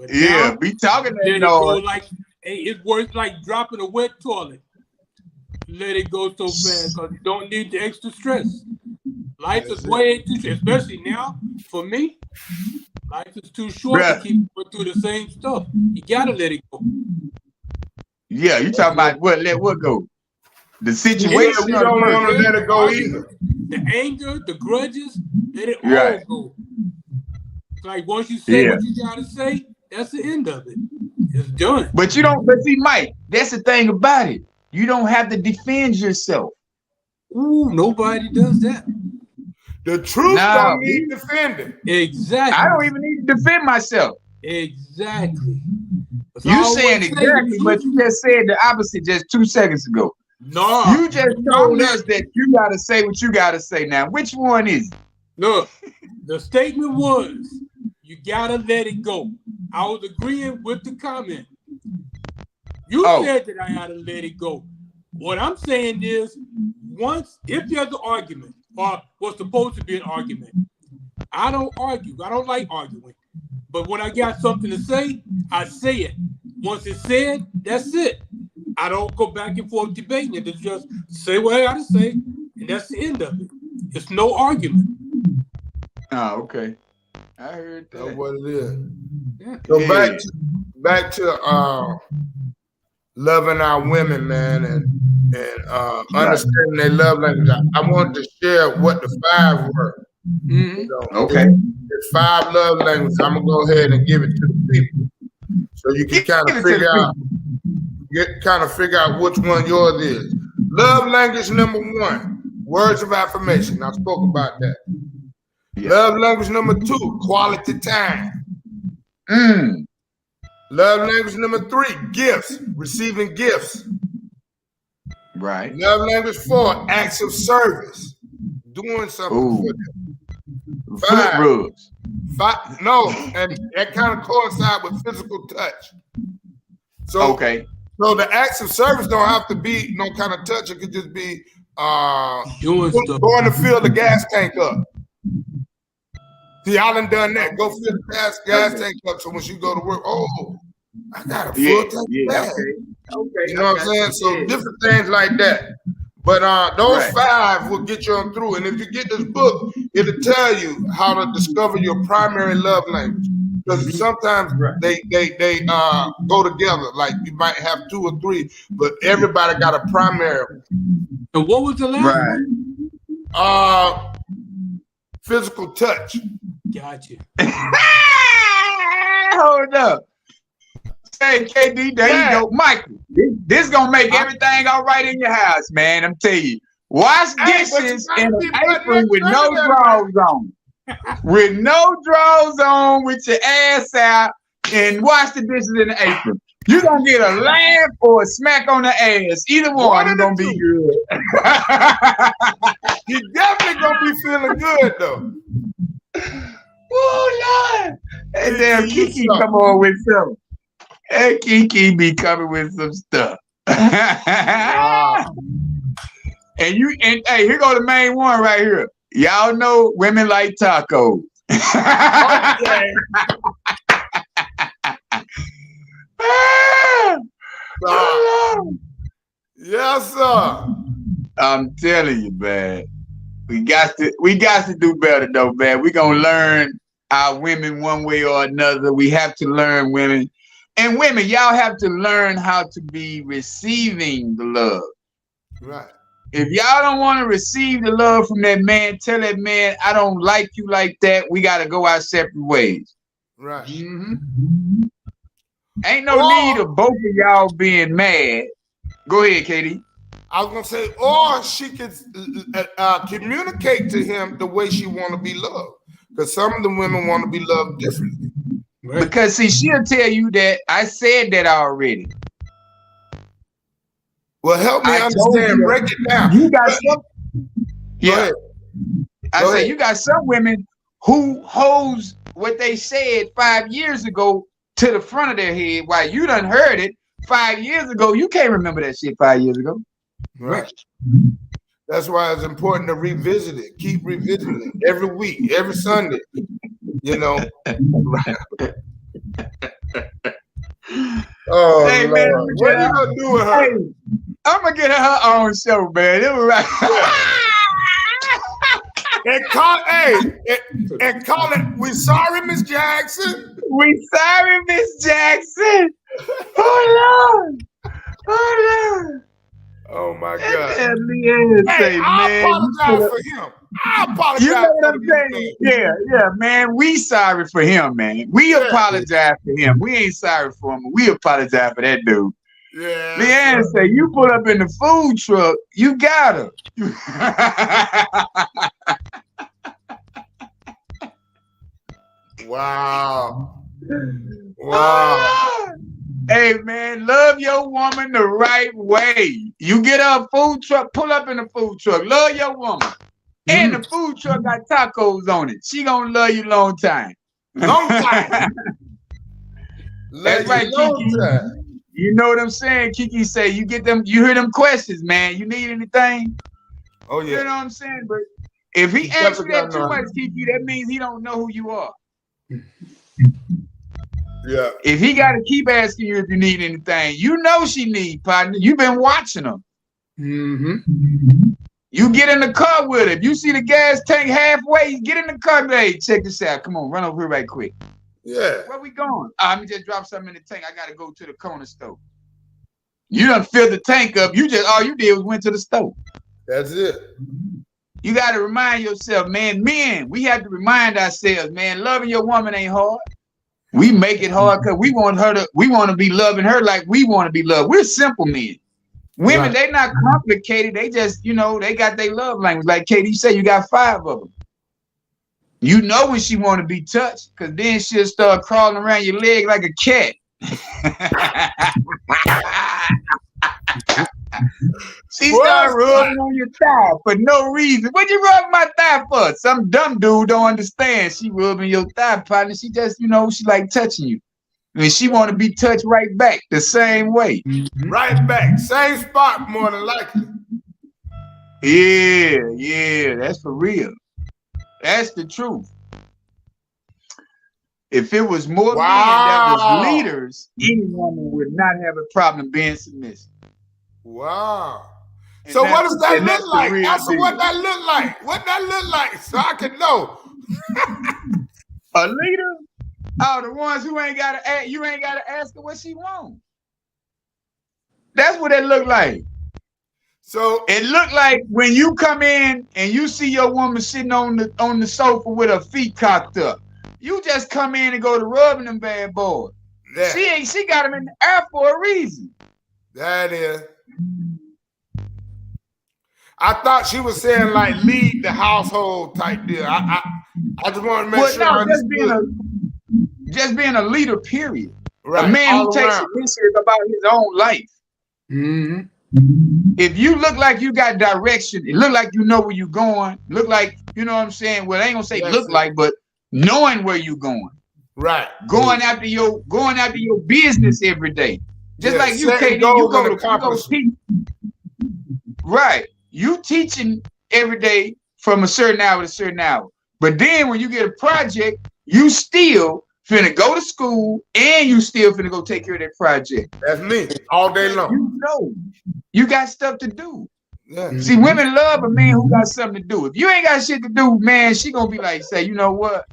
Yeah, be talking that noise. Like, hey, it's worth like dropping a wet toilet. Let it go so fast because you don't need the extra stress. Life is way too short, especially now for me. Life is too short to keep going through the same stuff. You gotta let it go. Yeah, you talking about what? Let what go? The situation. We don't want to let it go either. The anger, the grudges, let it all go. It's like once you say what you gotta say, that's the end of it. It's done. But you don't. But see, Mike, that's the thing about it. You don't have to defend yourself. Ooh, nobody does that. The truth don't need defending. Exactly. I don't even need to defend myself. Exactly. You saying exactly, but you just said the opposite just 2 seconds ago. No. You just told us that you gotta say what you gotta say now. Which one is it? Look, the statement was you gotta let it go. I was agreeing with the comment. You said that I gotta let it go. What I'm saying is, if there's an argument, or what's supposed to be an argument, I don't argue. I don't like arguing. But when I got something to say, I say it. Once it's said, that's it. I don't go back and forth debating it. It's just say what I gotta say, and that's the end of it. It's no argument. Oh, okay. I heard that. That's what it is. Yeah. So back to loving our women, man, and understanding their love language. I wanted to share what the 5 were. Mm-hmm. You know, okay. There's 5 love languages. I'm gonna go ahead and give it to the people, so you can kind of figure out which one yours is. Love language number 1: words of affirmation. I spoke about that. Yeah. Love language number 2: quality time. Love language number 3: gifts, receiving gifts. Right. Love language 4: acts of service, doing something for them. 5, no, and that kind of coincides with physical touch. So, so the acts of service don't have to be no kind of touch. It could just be going to fill the gas tank up. See, I done that. Go fill the gas tank up. So when you go to work, I got a full tank of gas. Okay. You know what I'm saying? So different things like that. But those 5 will get you on through. And if you get this book, it'll tell you how to discover your primary love language. Because sometimes they go together. Like you might have 2 or 3, but everybody got a primary. And what was the last one? Physical touch. Gotcha. Hold up. Hey, KD, there you go. Michael, this gonna make everything all right in your house, man. I'm telling you. Wash dishes in an apron with no drawers on. With no drawers on, with your ass out, and wash the dishes in the apron. You're gonna get a laugh or a smack on the ass. Either one is gonna be good. You definitely gonna be feeling good though. Oh Lord. And damn Kiki come on with something. Hey, Kiki be coming with some stuff. And hey, here go the main one right here. Y'all know women like tacos. Yes, sir. I'm telling you, man. We got to do better though, man. We're gonna learn our women one way or another. We have to learn women. And women, y'all have to learn how to be receiving the love. Right. If y'all don't want to receive the love from that man, tell that man, I don't like you like that. We got to go our separate ways. Right. Mm-hmm. Ain't no need of both of y'all being mad. Go ahead, Katie. I was gonna say, or she could communicate to him the way she want to be loved, because some of the women want to be loved differently. Right. Because see, she'll tell you that I said that already. Well, help me understand. Break it down. You got some. Yeah. I say you got some women who holds what they said 5 years ago to the front of their head, while you done heard it 5 years ago. You can't remember that shit 5 years ago. Right. That's why it's important to revisit it. Keep revisiting it every week, every Sunday. You know. Oh, hey, Lord. man, What are you gonna do with her? Hey, I'm gonna get her own show, man. It was right. And call it. We sorry, Miss Jackson. We sorry, Miss Jackson. Oh Lord. Oh Lord. Oh my God. Hey, I apologize for him. I apologize. You know what I'm saying? Yeah, man. We sorry for him, man. We apologize for him. We ain't sorry for him. We apologize for that dude. Yeah. Leanne say you pull up in the food truck, you got her. Wow. Wow. Hey man, love your woman the right way. You get her a food truck, pull up in the food truck. Love your woman. And the food truck got tacos on it. She gonna love you long time. Long time. That's right, Kiki. You know what I'm saying? Kiki say you get them, you hear them questions, man. You need anything? Oh yeah. You know what I'm saying? But if he asks you that too much, Kiki, that means he don't know who you are. Yeah. If he got to keep asking you if you need anything, you know she need, partner. You've been watching her. Mm-hmm. You get in the car with her. If you see the gas tank halfway, get in the car. Hey, check this out. Come on, run over here right quick. Yeah. Where we going? Let me just drop something in the tank. I got to go to the corner store. You done filled the tank up. You just, all you did was went to the store. That's it. You got to remind yourself, man, men, we have to remind ourselves, man, loving your woman ain't hard. We make it hard because we want to be loving her like we want to be loved. We're simple men. Women, They not complicated. They just, they got their love language. Like Katie said, you got 5 of them. You know when she want to be touched, because then she'll start crawling around your leg like a cat. She started rubbing on your thigh for no reason. What you rubbing my thigh for? Some dumb dude don't understand. She rubbing your thigh, partner. She just, she like touching you. And she want to be touched right back the same way. Right back. Same spot, more than likely. Yeah, that's for real. That's the truth. If it was more men that was leaders, any woman would not have a problem being submissive. Wow. So what does that look like? Answer what that look like. What that look like so I can know. A leader? Oh, the ones who you ain't gotta ask her what she wants. That's what it look like. So it look like when you come in and you see your woman sitting on the sofa with her feet cocked up. You just come in and go to rubbing them bad boys. Yeah. She got them in the air for a reason. That is. I thought she was saying like lead the household type deal. I just want to make sure I understood. Just being a leader, period. Right. A man who takes initiative about his own life. Mm-hmm. If you look like you got direction, it look like you know where you're going, look like, you know what I'm saying? Well, I ain't gonna say look like, but knowing where you're going. Right. Going after your business every day. Just like you, Katie, you go to teach. Right. You teaching every day from a certain hour to a certain hour. But then when you get a project, you still finna go to school and you still finna go take care of that project. That's me all day long. You know, you got stuff to do. Yeah. See, women love a man who got something to do. If you ain't got shit to do, man, she gonna be like, say, you know what?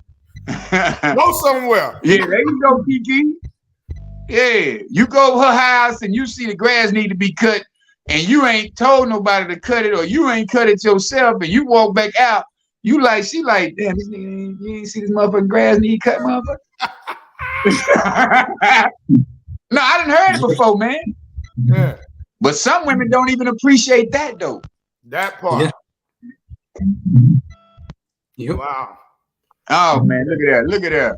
Go somewhere. Yeah, there you go, Kiki. Yeah, you go to her house and you see the grass need to be cut and you ain't told nobody to cut it or you ain't cut it yourself and you walk back out, she like, damn, this nigga, you ain't see this motherfucking grass need cut, motherfucker? No, I didn't heard it before, man. Yeah. But some women don't even appreciate that though. That part. Yeah. Yep. Wow. Oh man, look at that. Look at that.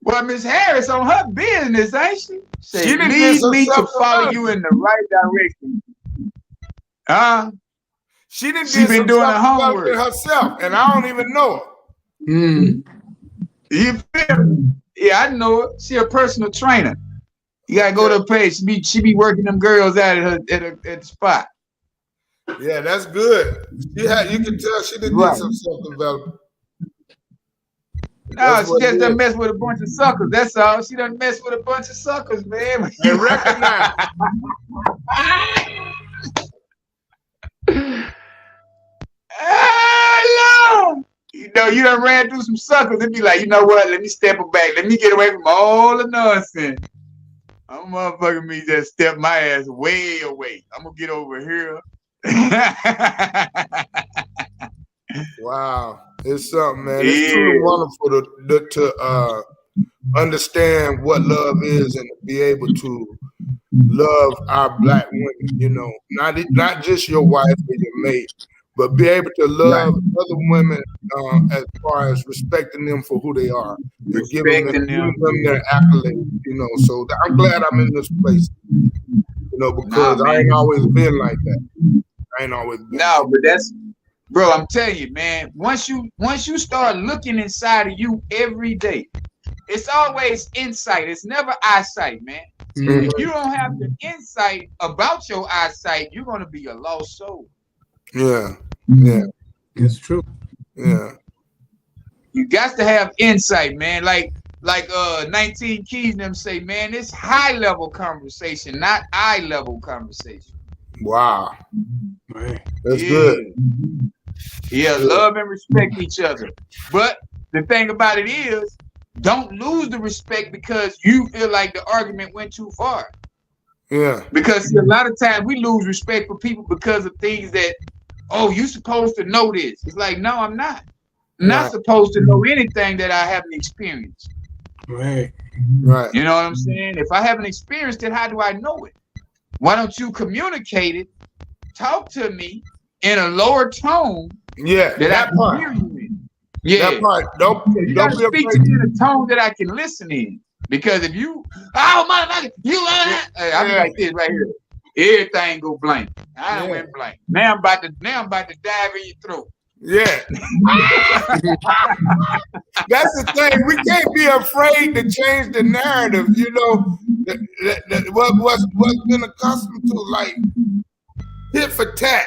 Well, Miss Harris on her business, ain't she? Say, She done did lead some me to stuff follow for you in the right direction. She done She did been some doing her self-development homework. herself, and I don't even know it. Mm. You feel me? Yeah, I know it. She a personal trainer. You gotta go to her page. She be working them girls out at the spot. Yeah, that's good. You can tell she done did some self-development. No, That's she what just it done is. mess with a bunch of suckers. That's all. She done mess with a bunch of suckers, man. And recognize. Lord. You know, you done ran through some suckers. It'd be like, you know what? Let me step it back. Let me get away from all the nonsense. I'm motherfucking me just step my ass way away. I'm gonna get over here. Wow, it's something, man. It's truly wonderful to understand what love is and to be able to love our Black women. You know, not just your wife or your mate, but be able to love other women as far as respecting them for who they are and giving them their accolades. You know, so I'm glad I'm in this place. You know, because I ain't always been like that. I ain't always been. No, but that's, bro, I'm telling you, man, once you start looking inside of you every day, it's always insight. It's never eyesight, man. Mm. If you don't have the insight about your eyesight, you're gonna be a lost soul. Yeah. Yeah. It's true. Yeah. You got to have insight, man. Like 19 Keys and them say, man, it's high level conversation, not eye level conversation. Wow. Right. That's good. Yeah, love and respect each other. But the thing about it is, don't lose the respect because you feel like the argument went too far. Yeah. Because a lot of times we lose respect for people because of things that, oh, you supposed to know this. It's like, no, I'm not. I'm not supposed to know anything that I haven't experienced. Right. Right. You know what I'm saying? If I haven't experienced it, how do I know it? Why don't you communicate it? Talk to me in a lower tone. Yeah, that I can hear you in. Yeah, that part. You gotta speak to me in a tone that I can listen in. Because if you, oh motherfucker, you I'll be like this right here. Everything go blank. I done went blank. Now I'm about to dive in your throat. Yeah. That's the thing. We can't be afraid to change the narrative. You know, what's been accustomed to, like tit for tat.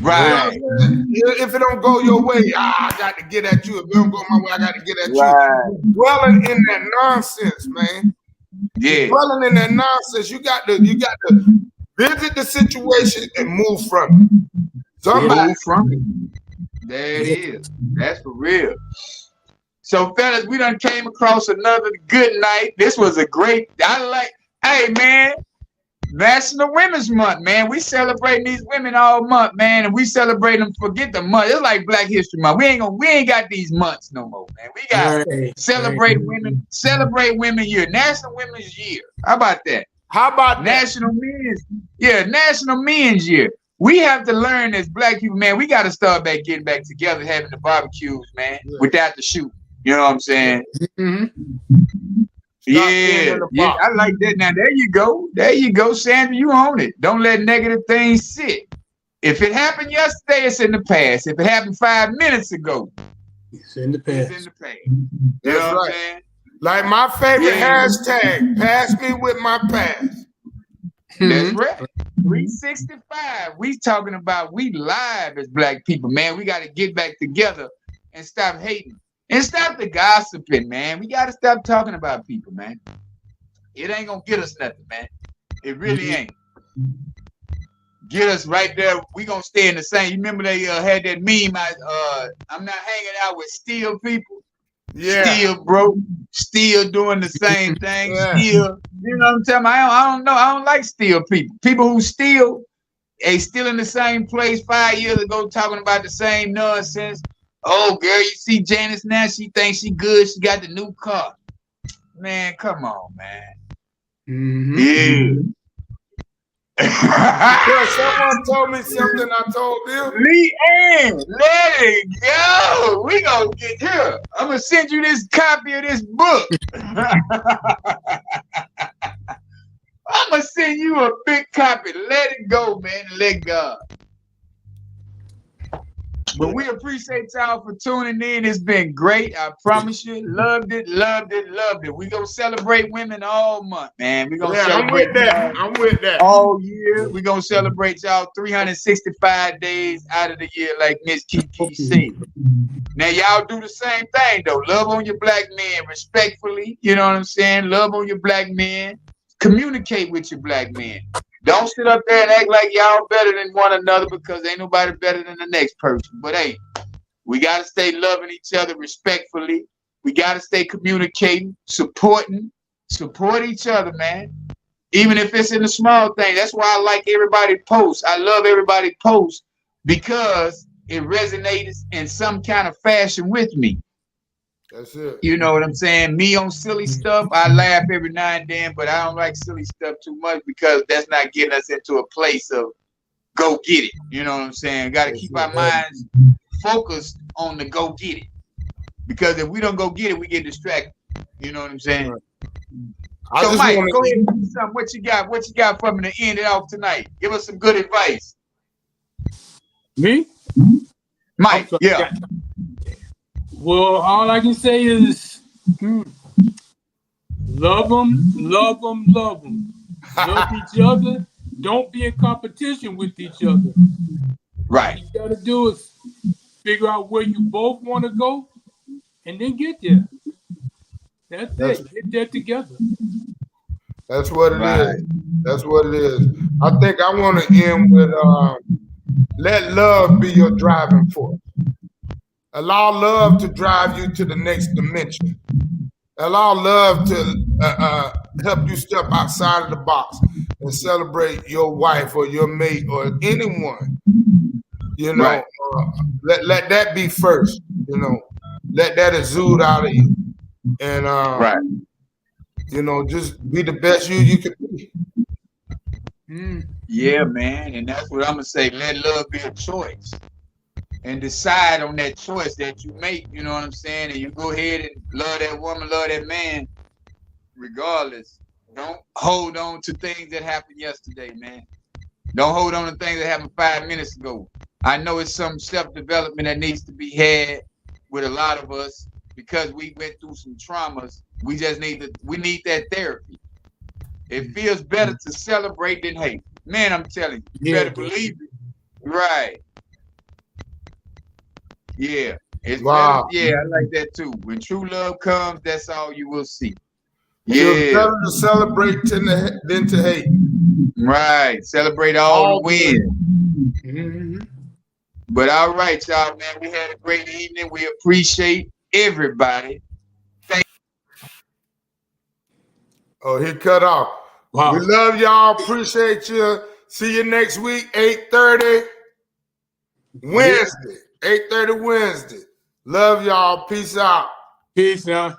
Right. You know, if it don't go your way, I got to get at you. If it don't go my way, I got to get at you. Dwelling in that nonsense, man. Yeah. Dwelling in that nonsense, you got to visit the situation and move from it. Somebody from it. There it is. That's for real. So, fellas, we done came across another good night. This was a great. Hey, man. National Women's Month, man. We celebrating these women all month, man, and we celebrate them. Forget the month. It's like Black History Month. We ain't got these months no more, man. We got celebrate women. Celebrate Women Year, National Women's Year. How about that? How about National Men's? Yeah, National Men's Year. We have to learn as Black people, man. We got to start getting back together, having the barbecues, man, without the shoot. You know what I'm saying? Mm-hmm. Yeah, I like that. Now there you go, Sandra. You own it. Don't let negative things sit. If it happened yesterday, it's in the past. If it happened 5 minutes ago, it's in the past. It's in the past. You know what I'm saying? Like my favorite hashtag, pass me with my pass. That's right. 365. We talking about we live as Black people, man. We got to get back together and stop hating. And stop the gossiping, man. We got to stop talking about people, man. It ain't going to get us nothing, man. It really ain't. Get us right there. We going to stay in the same. You remember they had that meme, I'm not hanging out with still people. Yeah. Still broke. Still doing the same thing. Still. You know what I'm telling you? I don't know. I don't like still people. People who still in the same place 5 years ago talking about the same nonsense. Oh, girl, you see Janice now? She thinks she good. She got the new car. Man, come on, man. Mm-hmm. Yeah. Because someone told me something I told them. Lee Ann, let it go. We gonna get here. I'm gonna send you this copy of this book. I'm gonna send you a big copy. Let it go, man. Let God. But we appreciate y'all for tuning in. It's been great. I promise you. Loved it, loved it, loved it. We gonna celebrate women all month, man. We gonna celebrate I'm with that. all year. We gonna celebrate y'all 365 days out of the year, like Miss Kiki said. Now y'all do the same thing though. Love on your black men respectfully. You know what I'm saying? Love on your black men. Communicate with your black men. Don't sit up there and act like y'all better than one another, because ain't nobody better than the next person. But hey, we gotta stay loving each other respectfully. We gotta stay communicating, support each other, man. Even if it's in the small thing. That's why I like everybody posts. I love everybody posts because it resonates in some kind of fashion with me. That's it. You know what I'm saying? Me on silly stuff, I laugh every now and then, but I don't like silly stuff too much because that's not getting us into a place of go get it. You know what I'm saying? Got to keep our minds focused on the go get it. Because if we don't go get it, we get distracted. You know what I'm saying? So Mike, go ahead and do something. What you got? What you got for me to end it off tonight? Give us some good advice. Me? Mike, yeah. Well, all I can say is love them, love them, love them. Love each other. Don't be in competition with each other. Right. All you got to do is figure out where you both want to go and then get there. That's it. Get there together. That's what it is. That's what it is. I think I want to end with let love be your driving force. Allow love to drive you to the next dimension. Allow love to help you step outside of the box and celebrate your wife or your mate or anyone. You know, let that be first. You know, let that exude out of you, and you know, just be the best you can be. Yeah, man, and that's what I'm gonna say. Let love be a choice. And decide on that choice that you make, you know what I'm saying? And you go ahead and love that woman, love that man, regardless. Don't hold on to things that happened yesterday, man. Don't hold on to things that happened 5 minutes ago. I know it's some self-development that needs to be had with a lot of us because we went through some traumas. We just need that therapy. It feels better to celebrate than hate. Man, I'm telling you, you better believe it. Right. Yeah, it's better. Yeah, I like that too. When true love comes, that's all you will see. Yeah, it's better to celebrate than to hate. Right, celebrate all the wins. But all right, y'all, man, we had a great evening. We appreciate everybody. Oh, he cut off. Wow. We love y'all. Appreciate you. See you next week, 8:30 Wednesday. 8:30 Wednesday. Love y'all. Peace out. Peace out.